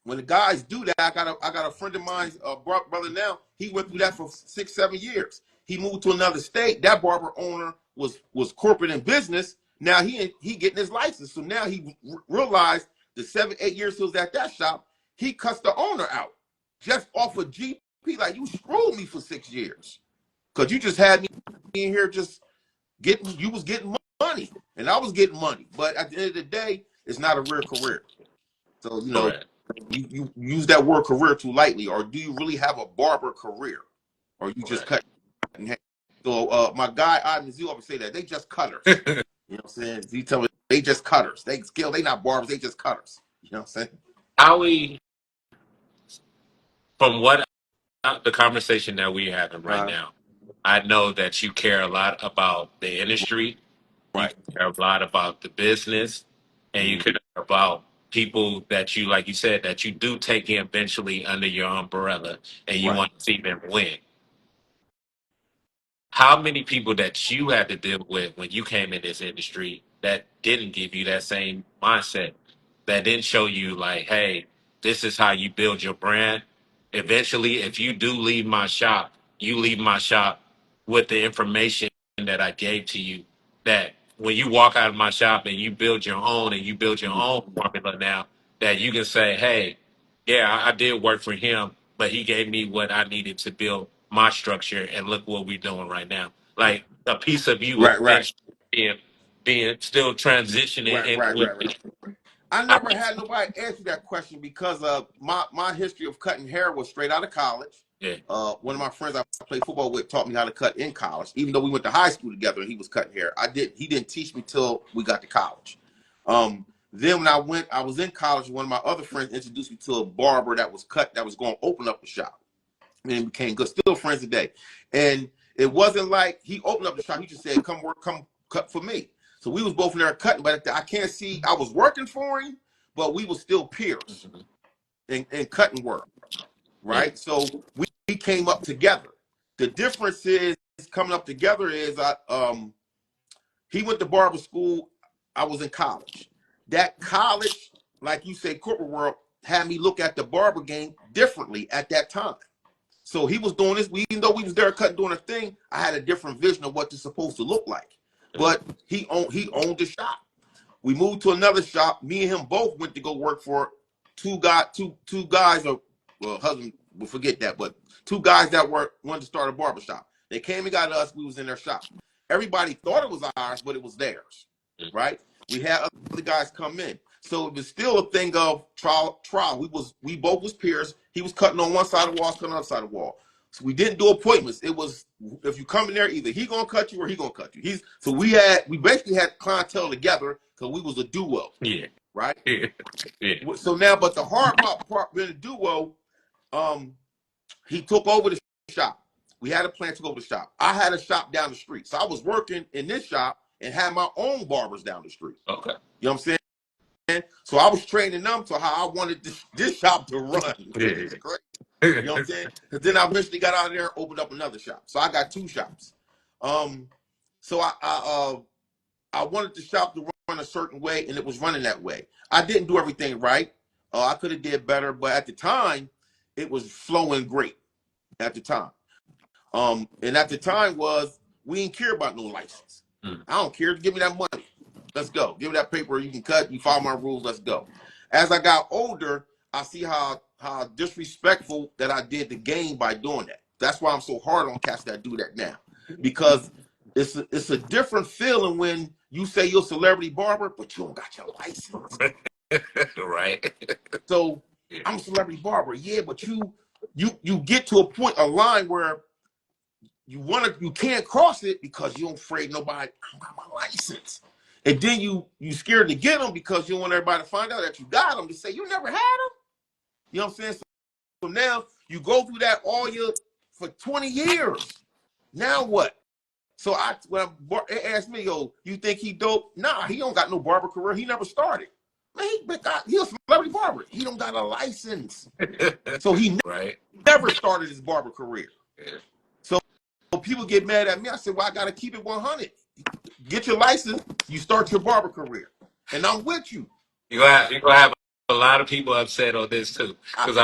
when the guys do that, I got a friend of mine, brother now. He went through that for 6, 7 years. He moved to another state. That barber owner was corporate in business. Now he getting his license. So now he realized the 7, 8 years he was at that shop, he cussed the owner out just off of GP. Like, you screwed me for 6 years because you just had me in here just getting. You was getting money and I was getting money. But at the end of the day, it's not a real career. So, Correct. you use that word career too lightly, or do you really have a barber career, or you just Correct. cutting hair? So my guy Ivan Z always say that they just cutters. You know what I'm saying? He tell me they just cutters. They not barbers. They just cutters. You know what I'm saying? How we from what the conversation that we're having right Uh, now, I know that you care a lot about the industry. You right. care a lot about the business, and you Hmm. care about people that you, like you said, that you do take in eventually under your umbrella, and you Right. want to see them win. How many people that you had to deal with when you came in this industry that didn't give you that same mindset, that didn't show you like, hey, this is how you build your brand. Eventually, if you do leave my shop, you leave my shop with the information that I gave to you. That when you walk out of my shop and you build your own and you build your Hmm. own formula now, that you can say, hey, yeah, I did work for him, but he gave me what I needed to build my structure, and look what we're doing right now. Like a piece of you Right. Right. eventually being still transitioning Right. and with Right. I I, never had nobody answer that question because my history of cutting hair was straight out of college. yeah, One of my friends I played football with taught me how to cut in college. Even though we went to high school together and he was cutting hair, he didn't teach me till we got to college. Then when I was in college. One of my other friends introduced me to a barber that was going to open up a shop, and became good, still friends today. And it wasn't like he opened up the shop. He just said, "Come work, come cut for me." So we was both in there cutting, but I can't see. I was working for him, but we were still peers in cutting work, yeah, right? So we came up together. The difference is coming up together is he went to barber school. I was in college. That college, like you say, corporate world had me look at the barber game differently at that time. So he was doing this. Even though we was there cutting doing a thing, I had a different vision of what it's supposed to look like. But he owned the shop. We moved to another shop. Me and him both went to go work for two guys, or well, husband will forget that, but two guys that wanted to start a barber shop. They came and got us. We was in their shop. Everybody thought it was ours, but it was theirs, right? We had other guys come in, so it was still a thing of trial. We both was peers. He was cutting on one side of the wall, I was cutting on the other side of the wall. we didn't do appointments. It was if you come in there, either he gonna cut you or he gonna cut you. We basically had clientele together because we was a duo. Yeah. Right. Yeah. Yeah. So now, but the hard part being a duo, he took over the shop. We had a plan to go over the shop. I had a shop down the street, so I was working in this shop and had my own barbers down the street. Okay. You know what I'm saying? So I was training them to how I wanted this shop to run, which is great. You know what I'm saying? Because then I eventually got out of there and opened up another shop. So I got 2 shops. So I wanted the shop to run a certain way, and it was running that way. I didn't do everything right. I could have did better, but at the time, it was flowing great. At the time, and at the time was we didn't care about no license. I don't care. Give me that money. Let's go. Give me that paper. You can cut. You follow my rules. Let's go. As I got older, I see how disrespectful that I did the game by doing that. That's why I'm so hard on cats that do that now, because it's a different feeling when you say you're a celebrity barber, but you don't got your license. Right. So I'm a celebrity barber, yeah, but you get to a point, a line where you can't cross it because you don't afraid nobody. I don't got my license, and then you scared to get them because you don't want everybody to find out that you got them to say you never had them. You know what I'm saying? So now you go through that for 20 years. Now what? So when they asked me, yo, you think he dope? Nah, he don't got no barber career. He never started. Man, he a celebrity barber. He don't got a license. So he Right. never started his barber career. So people get mad at me. I said, well, I got to keep it 100. Get your license, you start your barber career. And I'm with you. You're gonna have a lot of people upset on this too, because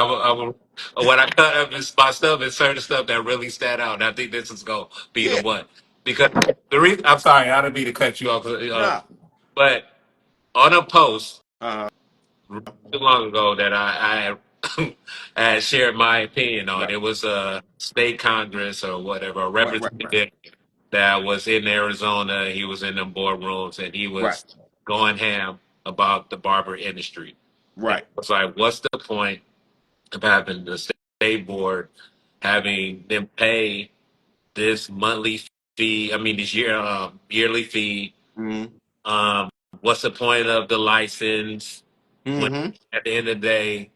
when I cut up my stuff and certain stuff that really stand out. And I think this is gonna be the Yeah, one, because the reason I'm sorry, I don't mean to cut you off, nah. but on a post Uh, too long ago that I had shared my opinion on. right, It was a state congress or whatever, a right, representative that was in Arizona. He was in them boardrooms and he right, was going ham about the barber industry. And right. it's like, what's the point of having the state board having them pay this monthly fee? I mean, this yearly fee. Mm-hmm. Um, what's the point of the license when Mm-hmm. at the end of the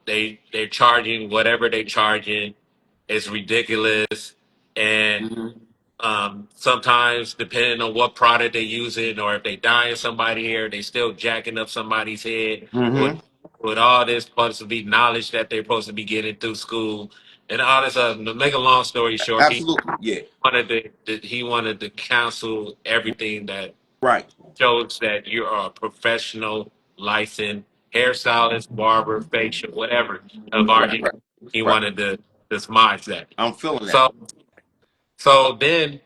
day, they're charging whatever they're charging is ridiculous, and Mm-hmm. sometimes depending on what product they're using or if they dyeing somebody hair, they still jacking up somebody's head with Mm-hmm. all this supposed to be knowledge that they're supposed to be getting through school and all this. To make a long story short, Absolutely. Yeah. he wanted to cancel everything that Right. shows that you are a professional, licensed hairstylist, barber, facial, whatever of our Right. industry. Right. He Right. wanted to dismiss that. I'm feeling that. So then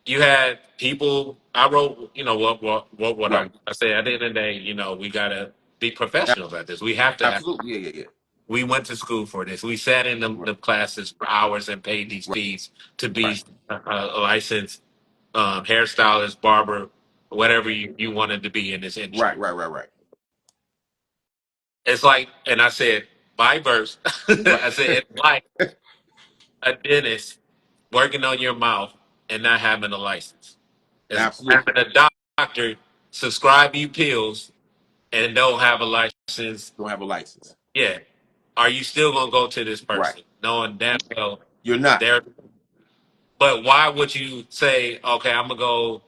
you had people. I wrote, what Right. I said at the end of the day. We gotta be professionals at this. We have to have. Absolutely. Yeah. Yeah. We went to school for this. We sat in Yeah. the classes for hours and paid these Right. fees to Right. be a licensed hairstylist, barber, whatever you wanted to be in this Right. industry. Right. Right. Right. It's like, and I said, by verse, Right. I said, it's like a dentist working on your mouth and not having a license. It's like Absolutely. having a doctor subscribe you pills and don't have a license. Don't have a license. Yeah. Are you still going to go to this Right. person knowing damn well You're not. they're But why would you say, okay, I'm gonna go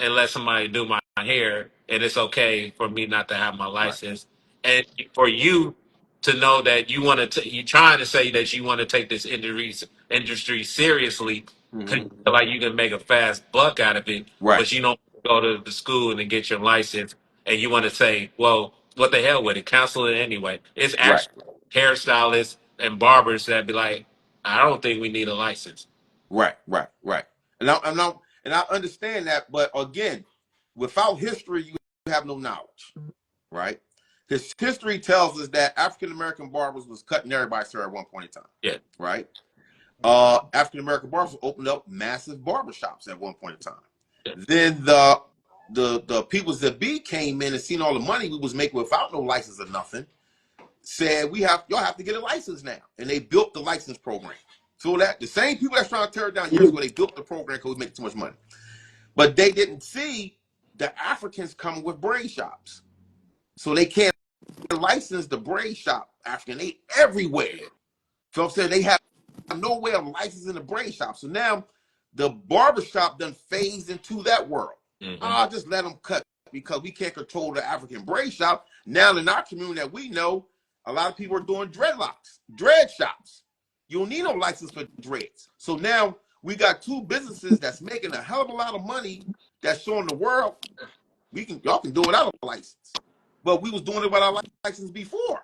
and let somebody do my hair, and it's okay for me not to have my Right. license, and for you to know that you want to, you trying to say that you want to take this industry seriously, because Mm-hmm. you feel like you can make a fast buck out of it, Right. but you don't go to the school and then get your license, and you want to say, well, what the hell with it? Cancel it anyway. It's Right. actual hairstylists and barbers that be like, I don't think we need a license. Right. Right. Right. And I understand that, but again, without history, you have no knowledge. Right. His history tells us that African American barbers was cutting everybody's hair at one point in time. Yeah. Right. African American barbers opened up massive barbershops at one point in time. Yeah. Then the peoples that came in and seen all the money we was making without no license or nothing, said y'all have to get a license now, and they built the license program. So that the same people that's trying to tear it down years ago, they built the program because we make too much money. But they didn't see the Africans coming with braid shops. So they can't license the braid shop African. They everywhere. So I'm saying they have no way of licensing the braid shop. So now the barbershop done phased into that world. I'll just let them cut because we can't control the African braid shop. Now in our community that we know, a lot of people are doing dreadlocks, dread shops. You don't need no license for dreads. So now we got two businesses that's making a hell of a lot of money that's showing the world y'all can do it without a license. But we was doing it without a license before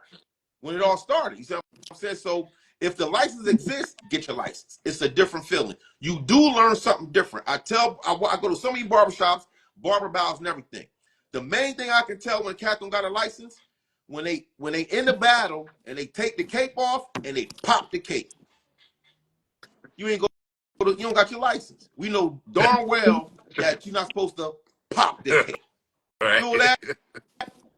when it all started. You see what I'm saying? So if the license exists, get your license. It's a different feeling. You do learn something different. I go to so many barbershops, barber bows and everything. The main thing I can tell when a cat don't got a license, when they in the battle and they take the cape off and they pop the cape. You ain't you don't got your license. We know darn well that you're not supposed to pop the cape. Right. Feel that?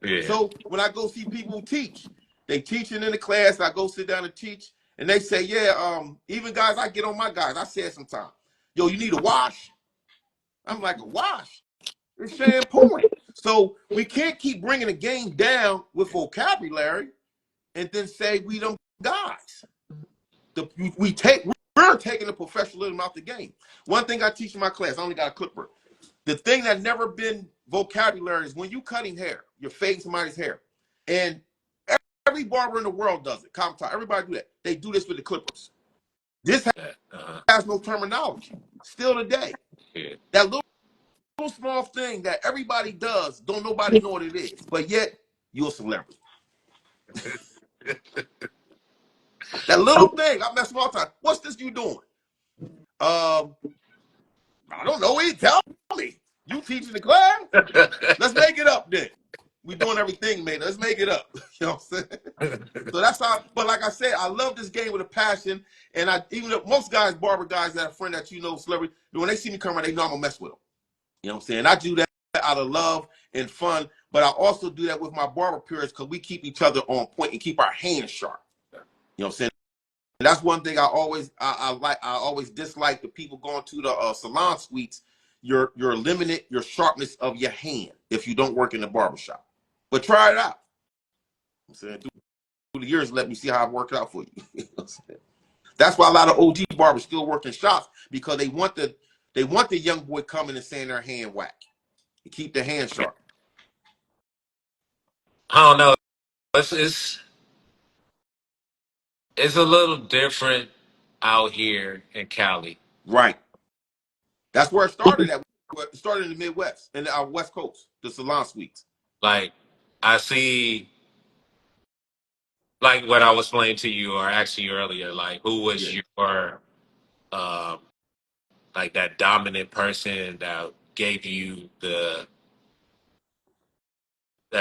Yeah. So when I go see people teach, they teaching in the class, I go sit down and teach, and they say, yeah, even guys, I get on my guys, I say it sometimes, yo, you need a wash? I'm like, a wash? It's shampooing. So we can't keep bringing the game down with vocabulary and then say we don't guys. We're taking the professionalism out the game. One thing I teach in my class, I only got a clipper. The thing that never been vocabulary is when you cutting hair, you're fading somebody's hair. And every barber in the world does it. Everybody do that. They do this with the clippers. This has no terminology. Still today. Yeah. That little small thing that everybody does, don't nobody know what it is. But yet, you're a celebrity. That little thing, I mess them all the time. What's this you doing? I don't know. He tell me. You teaching the class? Let's make it up then. We doing everything, man. Let's make it up. You know what I'm saying? So that's how. But like I said, I love this game with a passion. And even though most guys, barber guys, that are friend that you know, celebrity, when they see me come around, they know I'm gonna mess with them. You know what I'm saying? I do that out of love and fun. But I also do that with my barber peers because we keep each other on point and keep our hands sharp. You know what I'm saying? And that's one thing I always dislike the people going to the salon suites. You're limited your sharpness of your hand if you don't work in the barbershop. But try it out. I'm saying through the years, let me see how it worked out for you. You know what I'm saying? That's why a lot of OG barbers still work in shops because they want the young boy coming and saying their hand whack. To keep the hand sharp. I don't know. It's a little different out here in Cali. Right. That's where it started at. It started in the Midwest and our West Coast, the salon suites. Like I see, like what I was playing to you or asking you earlier. Like who was Yeah. your um, like that dominant person that gave you that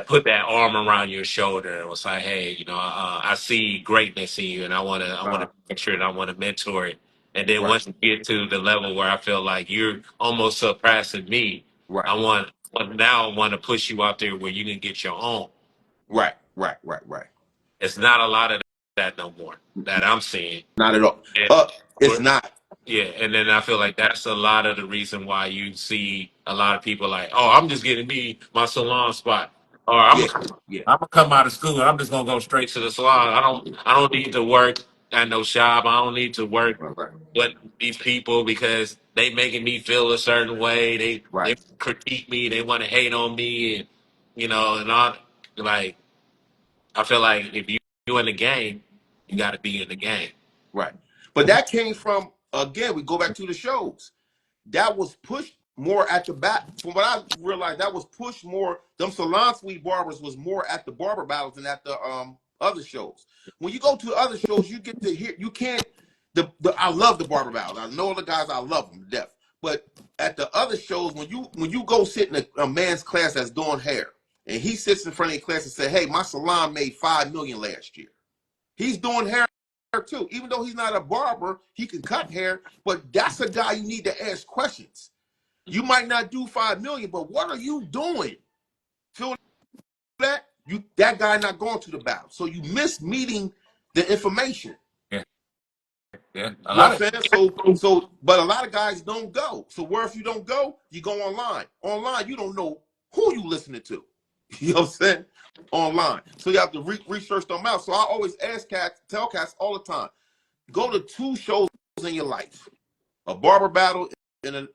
put that arm around your shoulder and was like, hey, I see greatness in you, and I want to make sure that I want to mentor it. And then Right. once you get to the level where I feel like you're almost surpassing me, Right. I want to push you out there where you can get your own. Right. It's not a lot of that no more that I'm seeing. Not at all. And It's not. yeah, and then I feel like that's a lot of the reason why you see a lot of people like, oh, I'm just getting me my salon spot, or Yeah. Yeah. I'm gonna come out of school and I'm just gonna go straight to the salon. I don't need to work at no shop. I don't need to work Right. with these people because they making me feel a certain way. They Right. critique me. They want to hate on me, and and all. Like I feel like if you in the game, you got to be in the game. Right. But that came from, again, we go back to the shows. That was pushed more at the back. From what I realized, that was pushed more. Them salon suite barbers was more at the barber battles than at the other shows. When you go to other shows, you get to hear. You can't. I love the barber battles. I know the guys. I love them to death. But at the other shows, when you go sit in a man's class that's doing hair, and he sits in front of your class and say, "Hey, my salon made $5 million last year." He's doing hair too. Even though he's not a barber, he can cut hair. But that's a guy you need to ask questions. You might not do 5 million, but what are you doing? Feel that? That guy not going to the battle. So you miss meeting the information. Yeah. Yeah. A You know lot what I'm saying? But a lot of guys don't go. So where if you don't go, you go online. Online, you don't know who you listening to. You know what I'm saying? Online. So you have to research them out. So I always ask cats, tell cats all the time, go to 2 shows in your life. A barber battle and a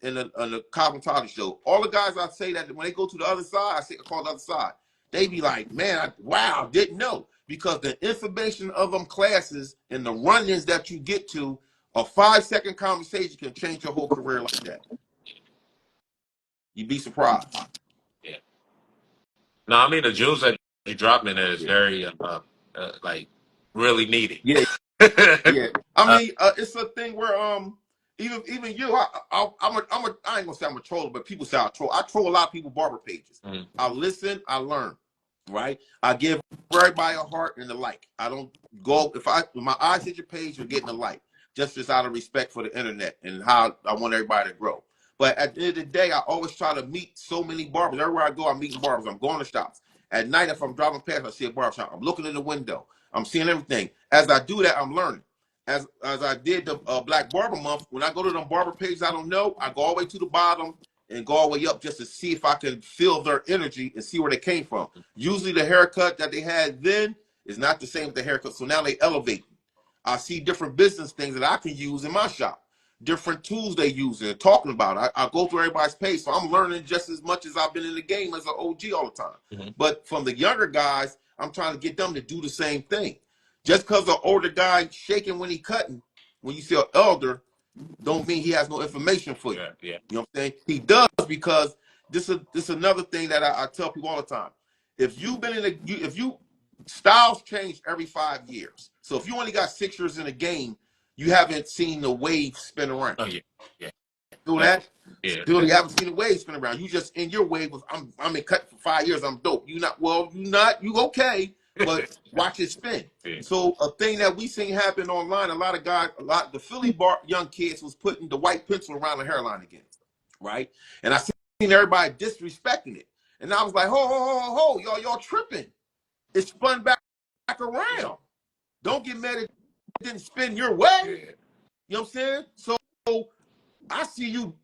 cosmetology show. All the guys I say that when they go to the other side, I call the other side. They be like, man, wow, didn't know. Because the information of them classes and the run-ins that you get to, a 5-second conversation can change your whole career like that. You'd be surprised. Yeah. No, I mean the jewels that you drop in there is Yeah. very like really needed. Yeah, yeah. I uh, mean, it's a thing where even you, I ain't gonna say I'm a troller, but people say I troll. I troll a lot of people barber pages. mm, I listen, I learn, right? I give everybody a heart and a like. I don't go if my eyes hit your page, you're getting a like, just out of respect for the internet and how I want everybody to grow. But at the end of the day, I always try to meet so many barbers. Everywhere I go, I'm meeting barbers. I'm going to shops. At night, if I'm driving past, I see a barber shop. I'm looking in the window. I'm seeing everything. As I do that, I'm learning. As I did the Black Barber Month, when I go to them barber pages I don't know, I go all the way to the bottom and go all the way up just to see if I can feel their energy and see where they came from. Usually the haircut that they had then is not the same with the haircut. So now they elevate. I see different business things that I can use in my shop, different tools they use and talking about. I go through everybody's page, so I'm learning just as much as I've been in the game as an OG all the time. mhm. But from the younger guys, I'm trying to get them to do the same thing. Just because an older guy shaking when he cutting, when you see an elder, don't mean he has no information for you. Yeah, yeah. You know what I'm saying? He does because this is another thing that I tell people all the time. If you've been in if you styles change every 5 years. So if you only got 6 years in a game, you haven't seen the wave spin around. Oh yeah, yeah. Feel That, that? yeah. Still, you haven't seen the wave spin around. You just in your wave of I'm in cut for 5 years. I'm dope. You okay, but watch it spin. Yeah. So a thing that we seen happen online, the Philly young kids was putting the white pencil around the hairline again, right? And I seen everybody disrespecting it, and I was like, ho, y'all tripping. It spun back Yeah. around. Don't get mad it didn't spin your way. Yeah. You know what I'm saying? So I see you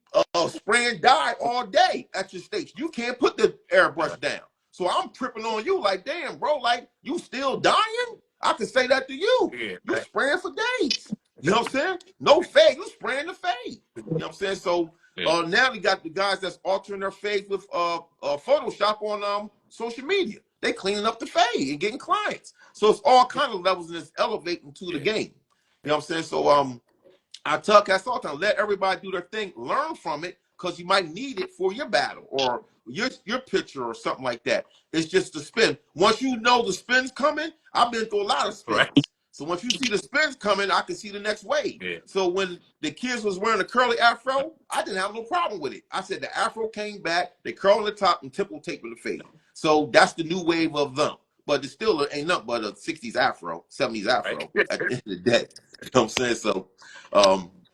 spraying dye all day at your station. You can't put the airbrush down. So I'm tripping on you like, damn, bro, like you still dying? I can say that to you. Yeah. You spraying for days. You know what I'm saying? No fade. You spraying the fade. You know what I'm saying? So Yeah. now we got the guys that's altering their fade with Photoshop on social media. They cleaning up the fade and getting clients. So it's all kind of levels and it's elevating to the game. You know what I'm saying? So I tell cats all the time, let everybody do their thing, learn from it, because you might need it for your battle or your picture or something like that. It's just the spin. Once you know the spin's coming, I've been through a lot of Right. spins. So once you see the spins coming, I can see the next wave. Yeah. So when the kids was wearing a curly afro, I didn't have no problem with it. I said the afro came back, they curl on the top and tipple tape in the fade. So that's the new wave of them. But it still ain't nothing but a 60s afro, 70s Right. afro at the end of the day. You know what I'm saying? So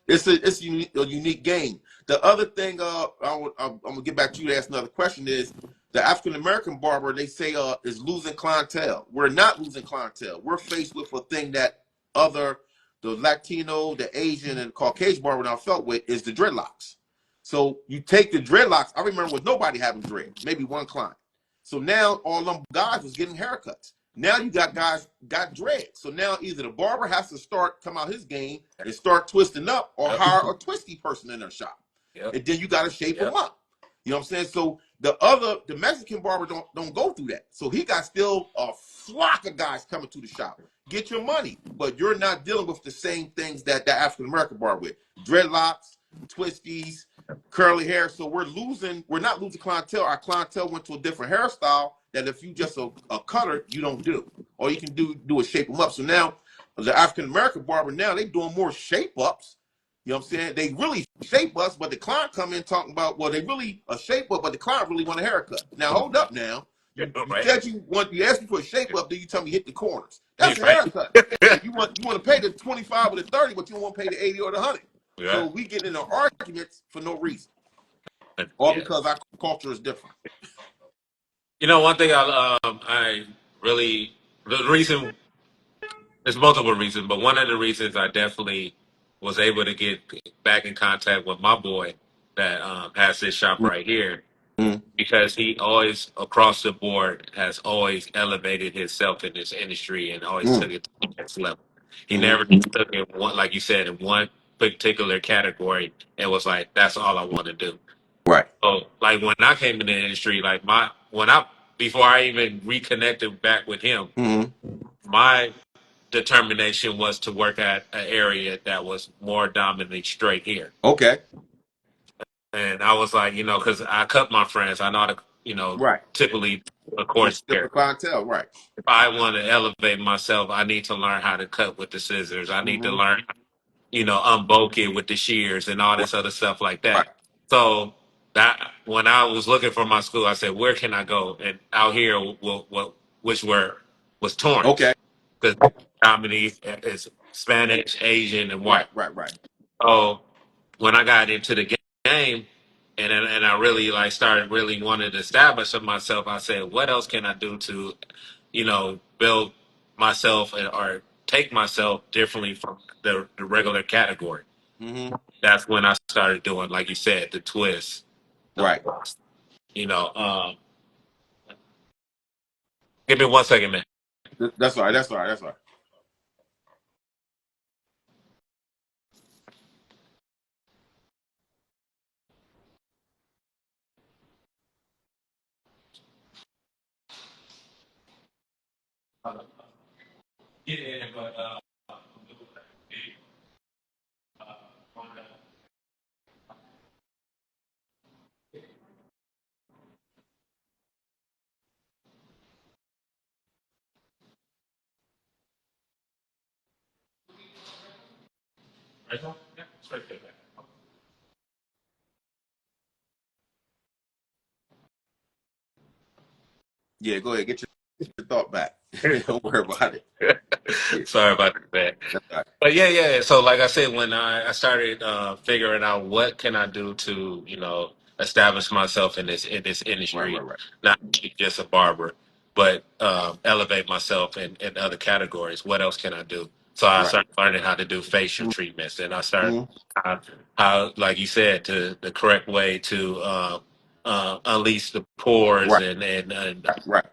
it's a unique game. The other thing, I'm gonna get back to you to ask another question is the African American barber they say is losing clientele. We're not losing clientele. We're faced with a thing that the Latino, the Asian, and Caucasian barber that I felt with is the dreadlocks. So you take the dreadlocks. I remember with nobody having dreads, maybe one client. So now all them guys was getting haircuts. Now you got guys got dreads. So now either the barber has to come out his game and start twisting up or Yep. hire a twisty person in their shop. Yep. And then you got to shape Yep. them up. You know what I'm saying? So the Mexican barber don't go through that. So he got still a flock of guys coming to the shop. Get your money, but you're not dealing with the same things that the African American barber with. Dreadlocks, twisties, curly hair. So we're not losing clientele. Our clientele went to a different hairstyle that if you just a cutter, you don't do. All you can do is shape them up. So now the African American barber now they doing more shape ups. You know what I'm saying? They really shape us, but the client come in talking about, well, they really a shape up, but the client really want a haircut. Now hold up now. Yeah. You Right. said you asked me for a shape up, then you tell me hit the corners. Yeah. That's a Right. haircut. And you want to pay the 25 or the 30, but you don't want to pay the 80 or the 100. Yeah. So we get into arguments for no reason. All Yeah. because our culture is different. You know, one thing I really the reason there's multiple reasons, but one of the reasons I definitely was able to get back in contact with my boy that has this shop right here Mm-hmm. because he always across the board has always elevated himself in this industry and always took it to the next level. He Mm-hmm. never just took it one, like you said, in one particular category and was like, "That's all I want to do." Right. So, like when I came in the industry, like before I even reconnected back with him, Mm-hmm. my determination was to work at an area that was more dominantly straight here. Okay. And I was like, because I cut my friends, I know how to, Right. typically, of course, Different clientele. Right. if I want to elevate myself, I need to learn how to cut with the scissors. I need to Mm-hmm. learn, unbolt it with the shears and all Right. this other stuff like Right. that. So that when I was looking for my school, I said, where can I go? And out here, which was Torrance, Okay. because comedy is Spanish, Asian, and Right. white. Right. Right. So when I got into the game and I really like started really wanting to establish myself, I said, what else can I do to, build myself or take myself differently from the regular category? Mm-hmm. That's when I started doing, like you said, the twist. The, Right. you know, um, give me 1 second, man. That's all right. That's all right. That's all right. Yeah, but right now, yeah, it's right there. Yeah. Go ahead. Get your thought back. Don't worry about it. Yeah. Sorry about that. That's all right. But yeah. So like I said, when I started figuring out what can I do to, establish myself in this Right. industry, Right. Right. not be just a barber, but elevate myself in other categories. What else can I do? So I Right. started learning how to do facial treatments, and I started Mm-hmm. how like you said, to the correct way to unleash the pores Right. and Right.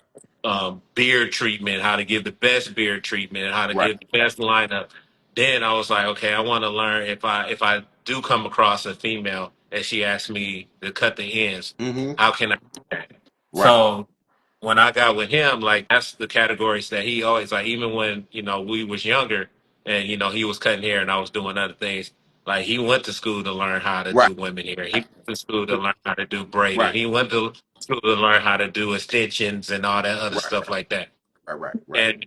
beard treatment, how to give the best beard treatment, and how to Right. give the best lineup. Then I was like, okay, I want to learn if I do come across a female and she asks me to cut the ends, Mm-hmm. how can I do that? Right. So when I got with him, like that's the categories that he always like. Even when we was younger, and he was cutting hair and I was doing other things. Like he went to school to learn how to Right. do women hair. He went to school to learn how to do braiding. Right. He went to school to learn how to do extensions and all that other Right. stuff like that. Right. Right. Right. And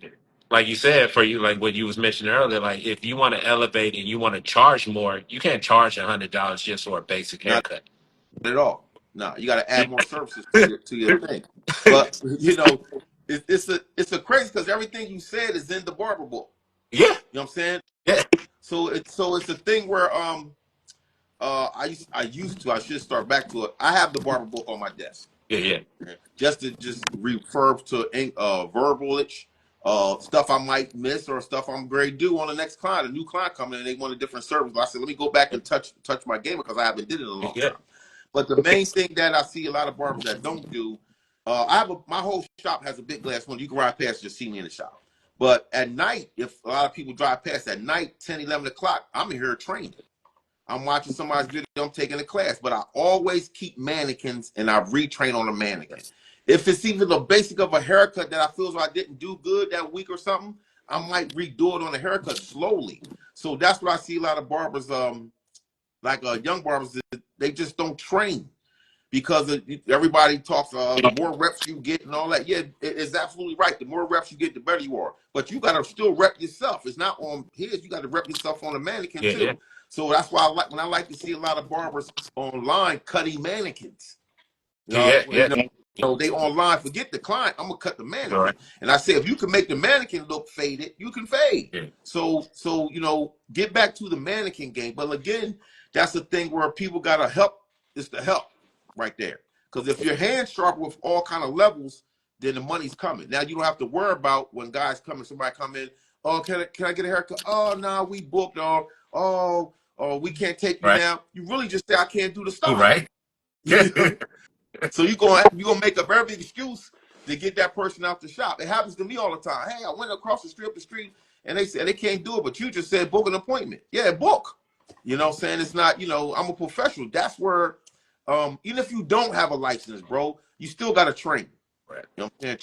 like you said, for you, like what you was mentioning earlier, like if you want to elevate and you want to charge more, you can't charge $100 just for a basic Not haircut. at all. No, you got to add more services to your thing. But it's a crazy because everything you said is in the barber book. Yeah, You know what I'm saying? yeah, So it's a thing where I should start back to it. I have the barber book on my desk. yeah, yeah, Okay? Just to just refer to verbalage, stuff I might miss or stuff I'm going to do on the next client. A new client coming in, they want a different service. But I said, let me go back and touch my game because I haven't did it in a long yeah, time. But the main thing that I see a lot of barbers that don't do, my whole shop has a big glass window. You can ride past, just see me in the shop. But at night, if a lot of people drive past at night, 10, 11 o'clock, I'm in here training. I'm watching somebody's video, I'm taking a class, but I always keep mannequins and I retrain on a mannequin. If it's even the basic of a haircut that I feel as though I didn't do good that week or something, I might redo it on the haircut slowly. So that's what I see a lot of barbers, like young barbers, they just don't train because everybody talks the more reps you get and all that. Yeah, it's absolutely right. The more reps you get, the better you are. But you got to still rep yourself. It's not on his. You got to rep yourself on a mannequin yeah, yeah, too. So that's why I like to see a lot of barbers online cutting mannequins. yeah, You yeah. know, they online. Forget the client. I'm gonna cut the All mannequin. right. And I say, if you can make the mannequin look faded, you can fade. Yeah, So get back to the mannequin game. But again, that's the thing where people gotta help. It's the help right there. Because if your hands sharp with all kind of levels, then the money's coming. Now you don't have to worry about when guys come in. Somebody come in. Oh, can I get a haircut? Oh no, we booked. we can't take you Right. now. You really just say I can't do the style. Right. You know? So you're gonna make a very big excuse to get that person out the shop. It happens to me all the time. Hey, I went across the street and they said they can't do it, but you just said book an appointment. Yeah, book. You know what I'm saying? It's not, I'm a professional. That's where even if you don't have a license, bro, you still gotta train. Right. You know what I'm saying?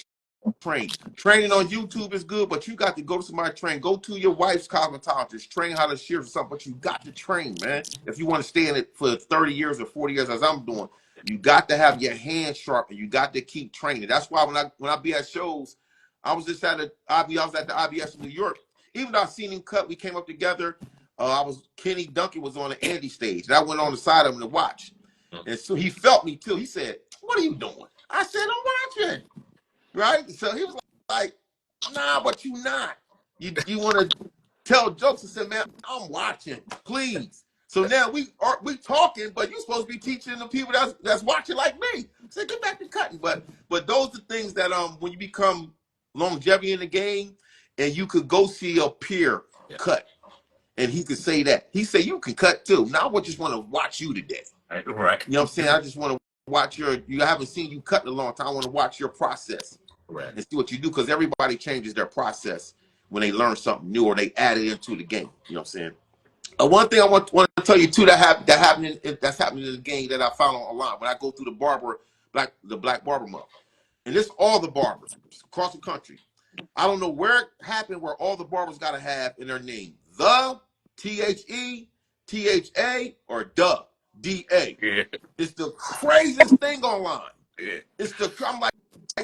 Training on YouTube is good, but you got to go to somebody train. Go to your wife's cosmetologist, train how to shear something, but you got to train, man. If you want to stay in it for 30 years or 40 years as I'm doing, you got to have your hands sharp and you got to keep training. That's why when I be at shows, I was just at I was at the IBS in New York. Even though I seen him cut, we came up together. Kenny Duncan was on the Andy stage, and I went on the side of him to watch. And so he felt me too. He said, "What are you doing?" I said, "I'm watching." Right? So he was like, nah, but you not. You want to tell jokes and say, man, I'm watching, please. So now we talking, but you're supposed to be teaching the people that's watching like me. So get back to cutting. But those are things that when you become longevity in the game and you could go see a peer cut and he could say that. He said you can cut too. Now I just want to watch you today. Right. You know what I'm saying? I just want to watch you haven't seen you cut in a long time. I want to watch your process. Right. And see what you do, because everybody changes their process when they learn something new or they add it into the game. You know what I'm saying? One thing I want to tell you too that's happening in the game that I found online when I go through the Black Barber Month, and it's all the barbers across the country. I don't know where it happened where all the barbers got to have in their name the THE, or DA. Yeah. It's the craziest thing online. Yeah. I'm like,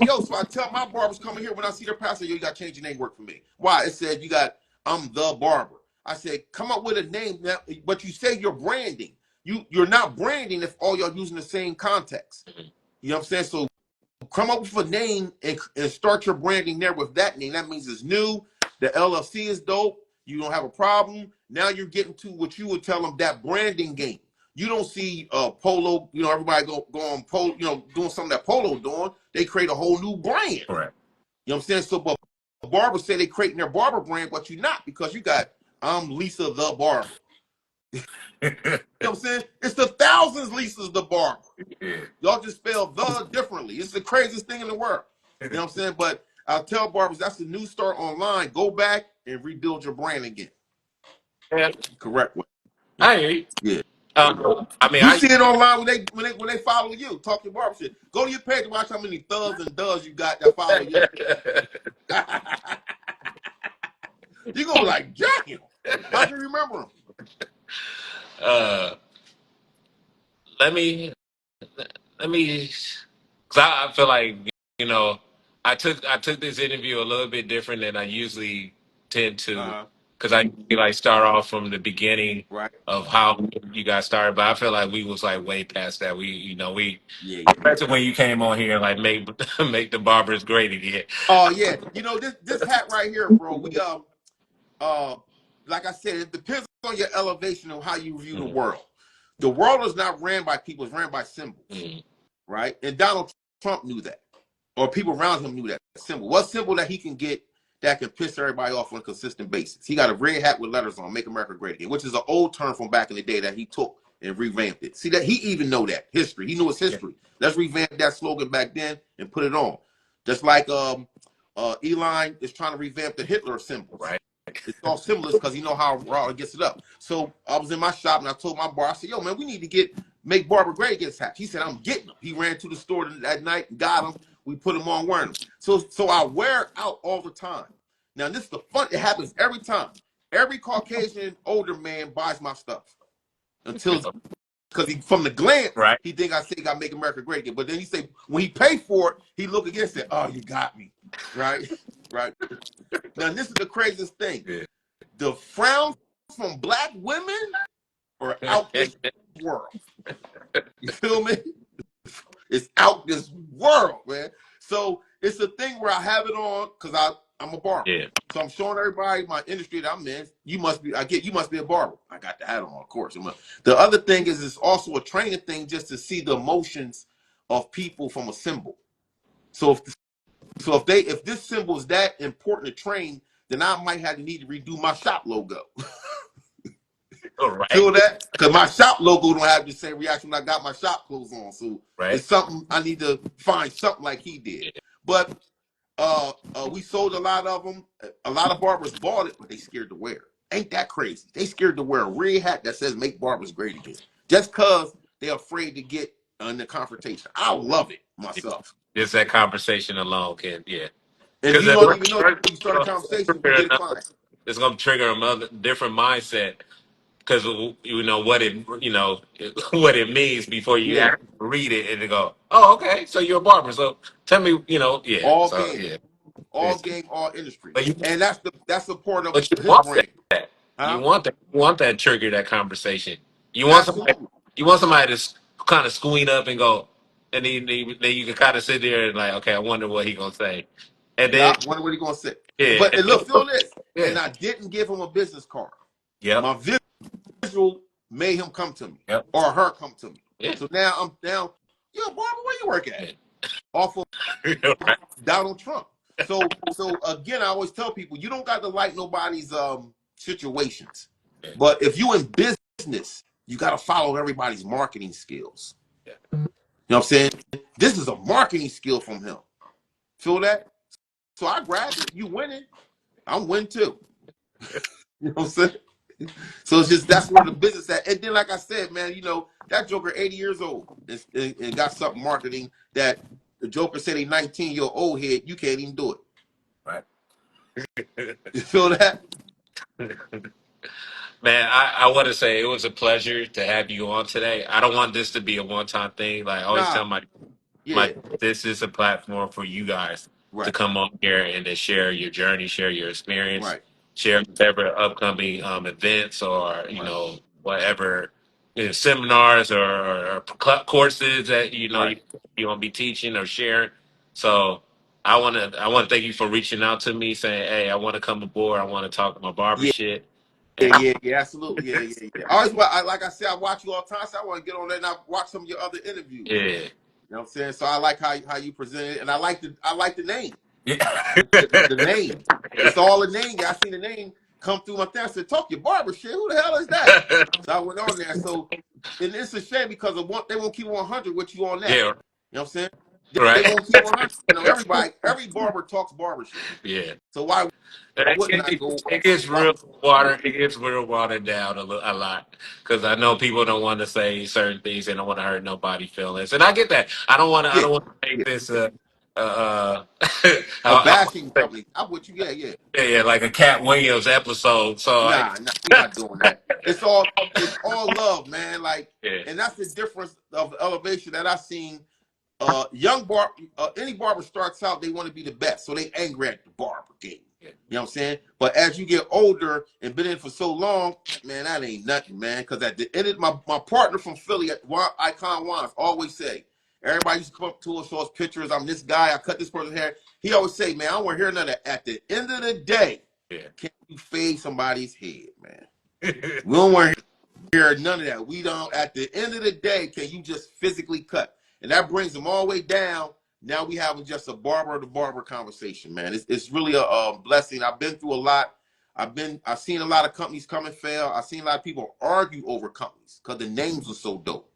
yo, so I tell my barbers coming here when I see their pastor, yo, you got to change your name, work for me. Why? It said I'm the barber. I said, come up with a name, now, but you say you're branding. You're not branding if all y'all using the same context. You know what I'm saying? So come up with a name and start your branding there with that name. That means it's new. The LLC is dope. You don't have a problem. Now you're getting to what you would tell them, that branding game. You don't see Polo, everybody go on Polo, doing something that Polo doing. They create a whole new brand. Right. You know what I'm saying? So, but barbers say they creating their barber brand, but you're not, because you got, I'm Lisa the barber. You know what I'm saying? It's the thousands Lisas the barber. Yeah. Y'all just spell the differently. It's the craziest thing in the world. You know what I'm saying? But I'll tell barbers that's the new start online. Go back and rebuild your brand again. Yeah. Correct way. I hear you. Yeah. I mean, You see it online when they follow you. Talk your barbershop. Go to your page and watch how many thugs and does you got that follow you. You're gonna be like, damn. How'd you remember him? uh, let me, cause I feel like, you know, I took this interview a little bit different than I usually tend to, cause I like start off from the beginning Right. of how you got started, but I feel like we was like way past that. Yeah. Especially when you came on here, like make make the barbers great again. Oh yeah. This hat right here, bro. We like I said, it depends on your elevation of how you view the world. The world is not ran by people, it's ran by symbols. Right? And Donald Trump knew that. Or people around him knew that symbol. What symbol that he can get that can piss everybody off on a consistent basis? He got a red hat with letters on, Make America Great Again, which is an old term from back in the day that he took and revamped it. See, that he even know that history. He knew his history. Let's revamp that slogan back then and put it on. Just like Elon is trying to revamp the Hitler symbols. Right. It's all symbolist because you know how raw it gets it up. So I was in my shop and I told my bar, I said, yo, man, we need to make Barber Gray against hats. He said, I'm getting them. He ran to the store that night and got them. We put them on wearing them. So I wear it out all the time. Now, this is the fun. It happens every time. Every Caucasian older man buys my stuff. Because from the glance, Right. he think I say got Make America Great Again. But then he say, when he pay for it, he look against it. Oh, you got me. Right? Right. Now, this is the craziest thing. Yeah. The frowns from black women are out this world. You feel me? It's out this world, man. So it's a thing where I have it on because I'm a barber. Yeah. So I'm showing everybody my industry that I'm in. You must be a barber. I got the hat on, of course. The other thing is it's also a training thing just to see the emotions of people from a symbol. So if this symbol is that important to train, then I might have to need to redo my shop logo. All right. Feel that? Because my shop logo don't have the same reaction when I got my shop clothes on. So Right. it's something I need to find something like he did. But we sold a lot of them. A lot of barbers bought it, but they scared to wear it. Ain't that crazy? They scared to wear a red hat that says "Make Barbers Great Again," just because they're afraid to get in the confrontation. I love it myself. Just that conversation alone can, yeah. And Because you don't even know you start a conversation, you get a client. it's going to trigger another different mindset. Because you know what it what it means before you Yeah, actually read it and they go, oh, okay, so you're a barber. So tell me, yeah. all So game, yeah, all it's, game, all industry, but you and that's the part of but you his want brand, that. huh? You want that trigger, that conversation. You want somebody Absolutely. you want somebody to kind of squeak up and go, and then you can kind of sit there and like, okay, I wonder what he gonna say, and Yeah, then I wonder what he gonna say. yeah, But and look, feel this. yeah, And I didn't give him a business card. yep, My visual made him come to me yep, or her come to me. yeah, So now I'm down. Yo, Barbara, where you work at? yeah. Off of Right. Donald Trump. So again, I always tell people you don't got to like nobody's situations, Yeah, but if you in business, you got to follow everybody's marketing skills. yeah. You know what I'm saying? This is a marketing skill from him. Feel that? So I grab it. You winning, I'm win too. You know what I'm saying? So it's just that's where the business at. And then, like I said, man, that Joker 80 years old and got something marketing that the Joker said he 19-year old head. You can't even do it. Right. You feel that? Man, I want to say it was a pleasure to have you on today. I don't want this to be a one-time thing. Like I always Nah. tell my Yeah. this is a platform for you guys to Right. come on here and to share your journey, share your experience, Right. share whatever upcoming events or Right. whatever seminars or courses that Right. you want to be teaching or sharing. So I want to thank you for reaching out to me, saying, "Hey, I want to come aboard. I want to talk about barber Yeah. shit." Yeah. And Yeah. Absolutely. Yeah. Yeah. Yeah. I always, like I said, I watch you all the time. So I want to get on there and I watch some of your other interviews. yeah, You know what I'm saying? So I like how you present it, and I like the name. yeah. The name. It's all a name. I seen the name come through my thing. I said, "Talk your barber shit. Who the hell is that?" So I went on there. So and it's a shame because they won't keep 100 with you on that. Yeah, You know what I'm saying? They right. won't keep 100. Every barber talks barbershop. Yeah. So why It, wouldn't I it, go? it gets Why, real water. It gets real watered down a lot because I know people don't want to say certain things. They don't want to hurt nobody's feelings, and I get that. I don't want to. I yeah, don't want to make yeah. this A I bashing company. I'm with you. Yeah, yeah. yeah, like a Cat Williams episode. So Nah, we're not doing that. It's all love, man. Like, yeah, and that's the difference of elevation that I seen. Any barber starts out, they want to be the best, so they angry at the barber game. yeah, You know what I'm saying? But as you get older and been in for so long, man, that ain't nothing, man. Because at the end of my partner from Philly, Icon Wines, always say, everybody used to come up to us, show us pictures. I'm this guy. I cut this person's hair. He always say, man, I don't want to hear none of that. At the end of the day, yeah. can you fade somebody's head, man? We don't want to hear none of that. We don't. At the end of the day, can you just physically cut? And that brings them all the way down. Now we having just a barber to barber conversation, man. It's really a blessing. I've been through a lot. I've seen a lot of companies come and fail. I've seen a lot of people argue over companies because the names are so dope.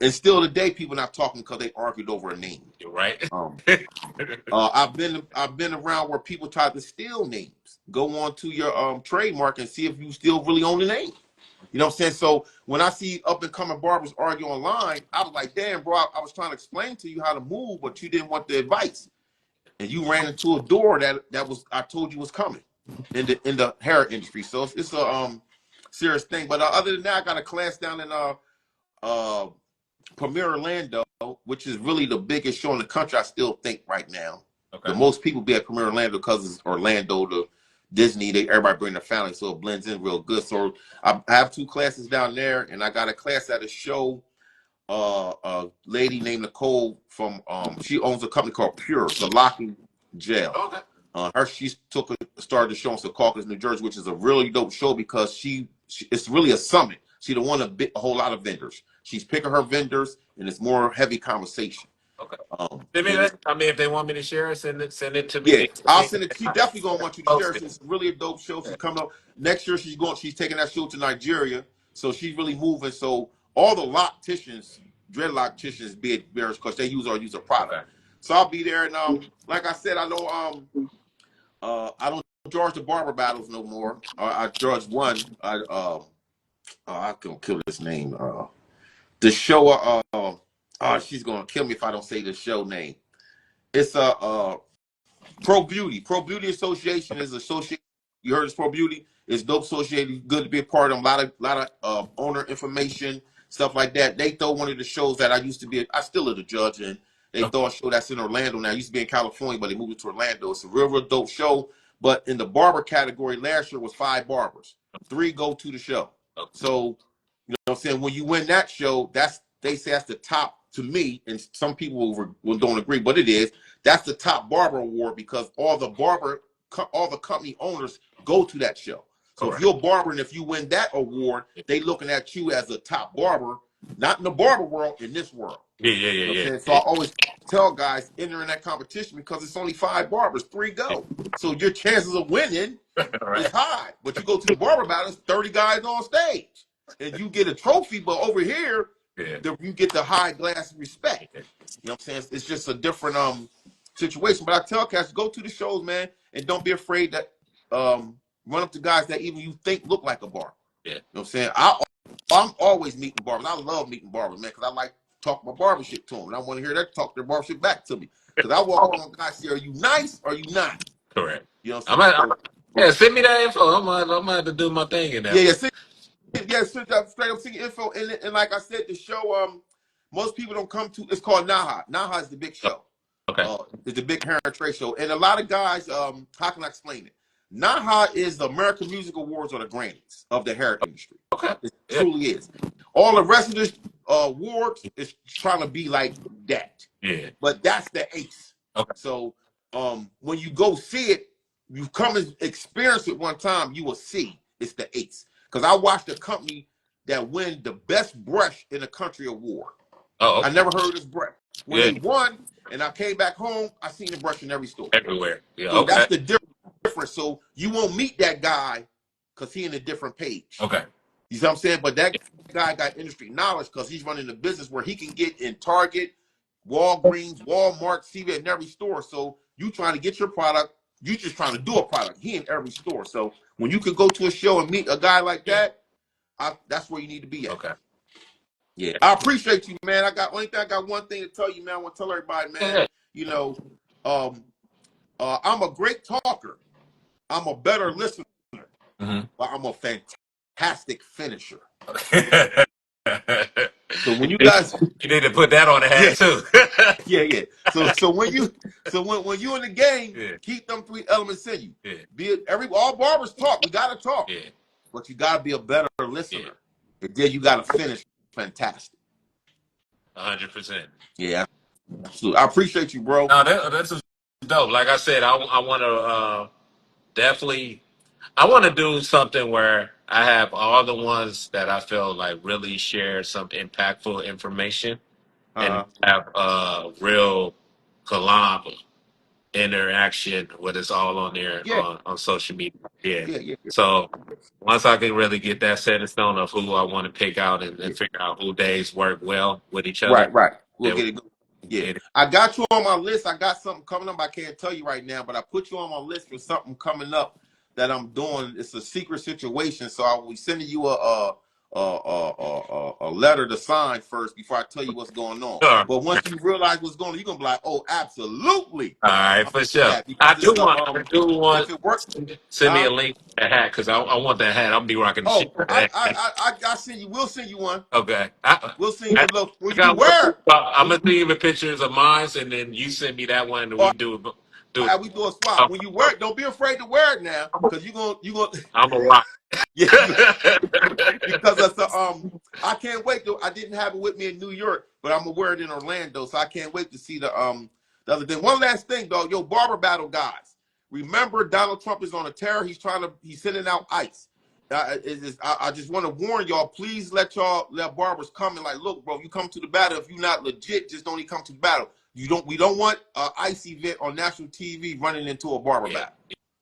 And still today, people not talking because they argued over a name. You're right. Um, I've been around where people try to steal names. Go on to your trademark and see if you still really own the name. You know what I'm saying? So when I see up and coming barbers argue online, I was like, damn, bro, I was trying to explain to you how to move, but you didn't want the advice. And you ran into a door that was I told you was coming in the hair industry. So it's a serious thing. But other than that, I got a class down in uh Premier Orlando, which is really the biggest show in the country, I still think right now. The Okay. most people be at Premier Orlando because it's Orlando to Disney. Everybody bring their family, so it blends in real good. So I have two classes down there, and I got a class at a show. A lady named Nicole from she owns a company called Pure. It's a locking gel. Okay. She started the show in Secaucus, New Jersey, which is a really dope show because it's really a summit. She don't want a whole lot of vendors. She's picking her vendors, and it's more heavy conversation. Okay. I mean, if they want me to share it, send it to me. Yeah, I'll Me. send it. She definitely gonna want you to share Post it. it. It's really a dope show. She's coming up next year. She's taking that show to Nigeria, so she's really moving. So all the locticians, dreadlocticians, beards, because they use a product. Okay. So I'll be there, and like I said, I don't judge the barber battles no more. I judged one. I can kill this name. The show. She's gonna kill me if I don't say the show name. It's Pro Beauty. Pro Beauty Association is associated. You heard it's Pro Beauty. It's dope associated. Good to be a part of. A lot of owner information, stuff like that. They throw one of the shows that I used to be. I still am the judge, and they throw a show that's in Orlando now. I used to be in California, but they moved it to Orlando. It's a real dope show. But in the barber category, last year was 5 barbers. 3 go to the show. So you know what I'm saying? When you win that show, they say that's the top to me, and some people don't agree, but it is. That's the top barber award because all the company owners go to that show. So if you're a barber and if you win that award, they looking at you as a top barber, not in the barber world, in this world. Yeah. You know what I'm saying? So I always tell guys enter in that competition because it's only 5 barbers, 3 go. So your chances of winning is high. But you go to the barber battle, it's 30 guys on stage. And you get a trophy, but over here, you get the high glass respect. You know what I'm saying? It's just a different situation. But I tell cats, go to the shows, man, and don't be afraid to run up to guys that even you think look like a barber. Yeah. You know what I'm saying? I'm always meeting barbers. I love meeting barbers, man, because I like talking my barbership to them. And I want to hear that talk their barbership back to me. Because I walk up on guys and say, are you nice or are you not? Correct. You know what I'm saying? Send me that info. I'm gonna have to do my thing in that. Straight up singing info. And like I said, the show, most people don't come to, it's called Naha. Naha is the big show. Okay. It's the big hair and trade show. And a lot of guys, how can I explain it? Naha is the American Music Awards or the Grammys of the hair industry. Okay. It truly is. All the rest of the awards is trying to be like that. Yeah. But that's the ace. Okay. So when you go see it, you come and experience it one time, you will see it's the ace. Because I watched a company that win the best brush in the country award. Oh, okay. I never heard this brush. When they won, and I came back home, I seen the brush in every store. Everywhere. Yeah. So that's the difference. So you won't meet that guy because he in a different page. Okay. You see what I'm saying? But that guy got industry knowledge because he's running a business where he can get in Target, Walgreens, Walmart, CVS, in every store. So you trying to get your product, you just trying to do a product. He in every store. So when you can go to a show and meet a guy like that, that's where you need to be at. Okay. Yeah, I appreciate you, man. I got one thing to tell you, man. I want to tell everybody, man. You know, I'm a great talker. I'm a better listener, but I'm a fantastic finisher. So when you guys, you need to put that on the hat too. yeah. So when you in the game, keep them 3 elements in you. Yeah. All barbers talk. We gotta talk. Yeah. But you gotta be a better listener. And then you gotta finish fantastic. 100%. Yeah, absolutely. I appreciate you, bro. No, that's dope. Like I said, I want to definitely. I want to do something where I have all the ones that I feel like really share some impactful information and have a real collab interaction with us all on there on social media. Yeah. So once I can really get that set in stone of who I want to pick out and figure out who days work well with each other. Right. We'll get it. Yeah. I got you on my list. I got something coming up. I can't tell you right now, but I put you on my list for something coming up that I'm doing. It's a secret situation. So I will be sending you a letter to sign first before I tell you what's going on. Sure. But once you realize what's going on, you're gonna be like, "Oh, absolutely!" All right, for sure. I do want. If it works, send me a link to that hat because I want that hat. I'll be rocking the shit. I send you. We'll send you one. Okay. We'll send you a look. When you wear. I'm gonna send you pictures of mine, and then you send me that one, and we do. We do a swap. When you wear it, don't be afraid to wear it now, because you gonna. I'm a rock. Yeah, because that's I can't wait to. I didn't have it with me in New York, but I'm gonna wear it in Orlando, so I can't wait to see the other thing. One last thing, though, yo, barber battle guys. Remember, Donald Trump is on a tear. He's sending out ICE. I just want to warn y'all. Please let barbers come and like, look, bro. You come to the battle. If you're not legit, just don't even come to the battle. We don't want Ice event on national TV running into a barber Yeah, battle.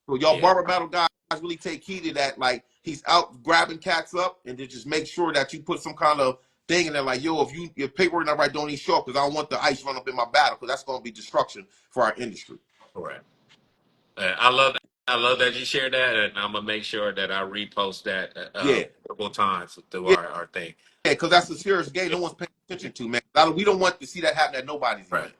So y'all yeah, barber battle guys really take heed of that. Like he's out grabbing cats up, and to just make sure that you put some kind of thing in there, like yo, if your paperwork not right, don't even show up because I don't want the ice run up in my battle because that's going to be destruction for our industry. correct. I love that. I love that you shared that, and I'm gonna make sure that I repost that Yeah, multiple times through yeah, our thing. yeah, because that's a serious game. No one's paying attention to, man. We don't want to see that happen at nobody's Right. event.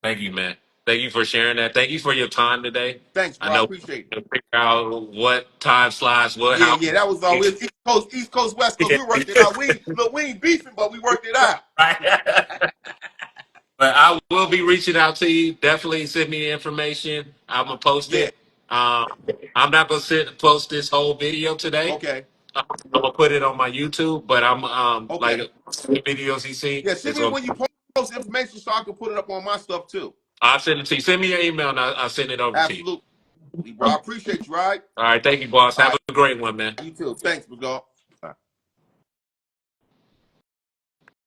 Thank you, man. Thank you for sharing that. Thank you for your time today. Thanks, I bro. I know appreciate it. we'll figure out what time slides, what Yeah, how. yeah, that was all. It was East Coast, West Coast. We worked it out. We ain't beefing, but we worked it out. Right. But I will be reaching out to you. Definitely send me the information. I'm gonna post Yeah. it. Um, I'm not gonna sit and post this whole video today. Okay. I'm gonna put it on my YouTube, but I'm Okay. like the videos you see Yeah. Send is me gonna. when you post information so I can put it up on my stuff too. I'll send it to you. Send me your email and I'll send it over to you. Absolutely, bro. I appreciate you. Right. All right, thank you, boss. All Have right. a great one, man. You too. Thanks, bro.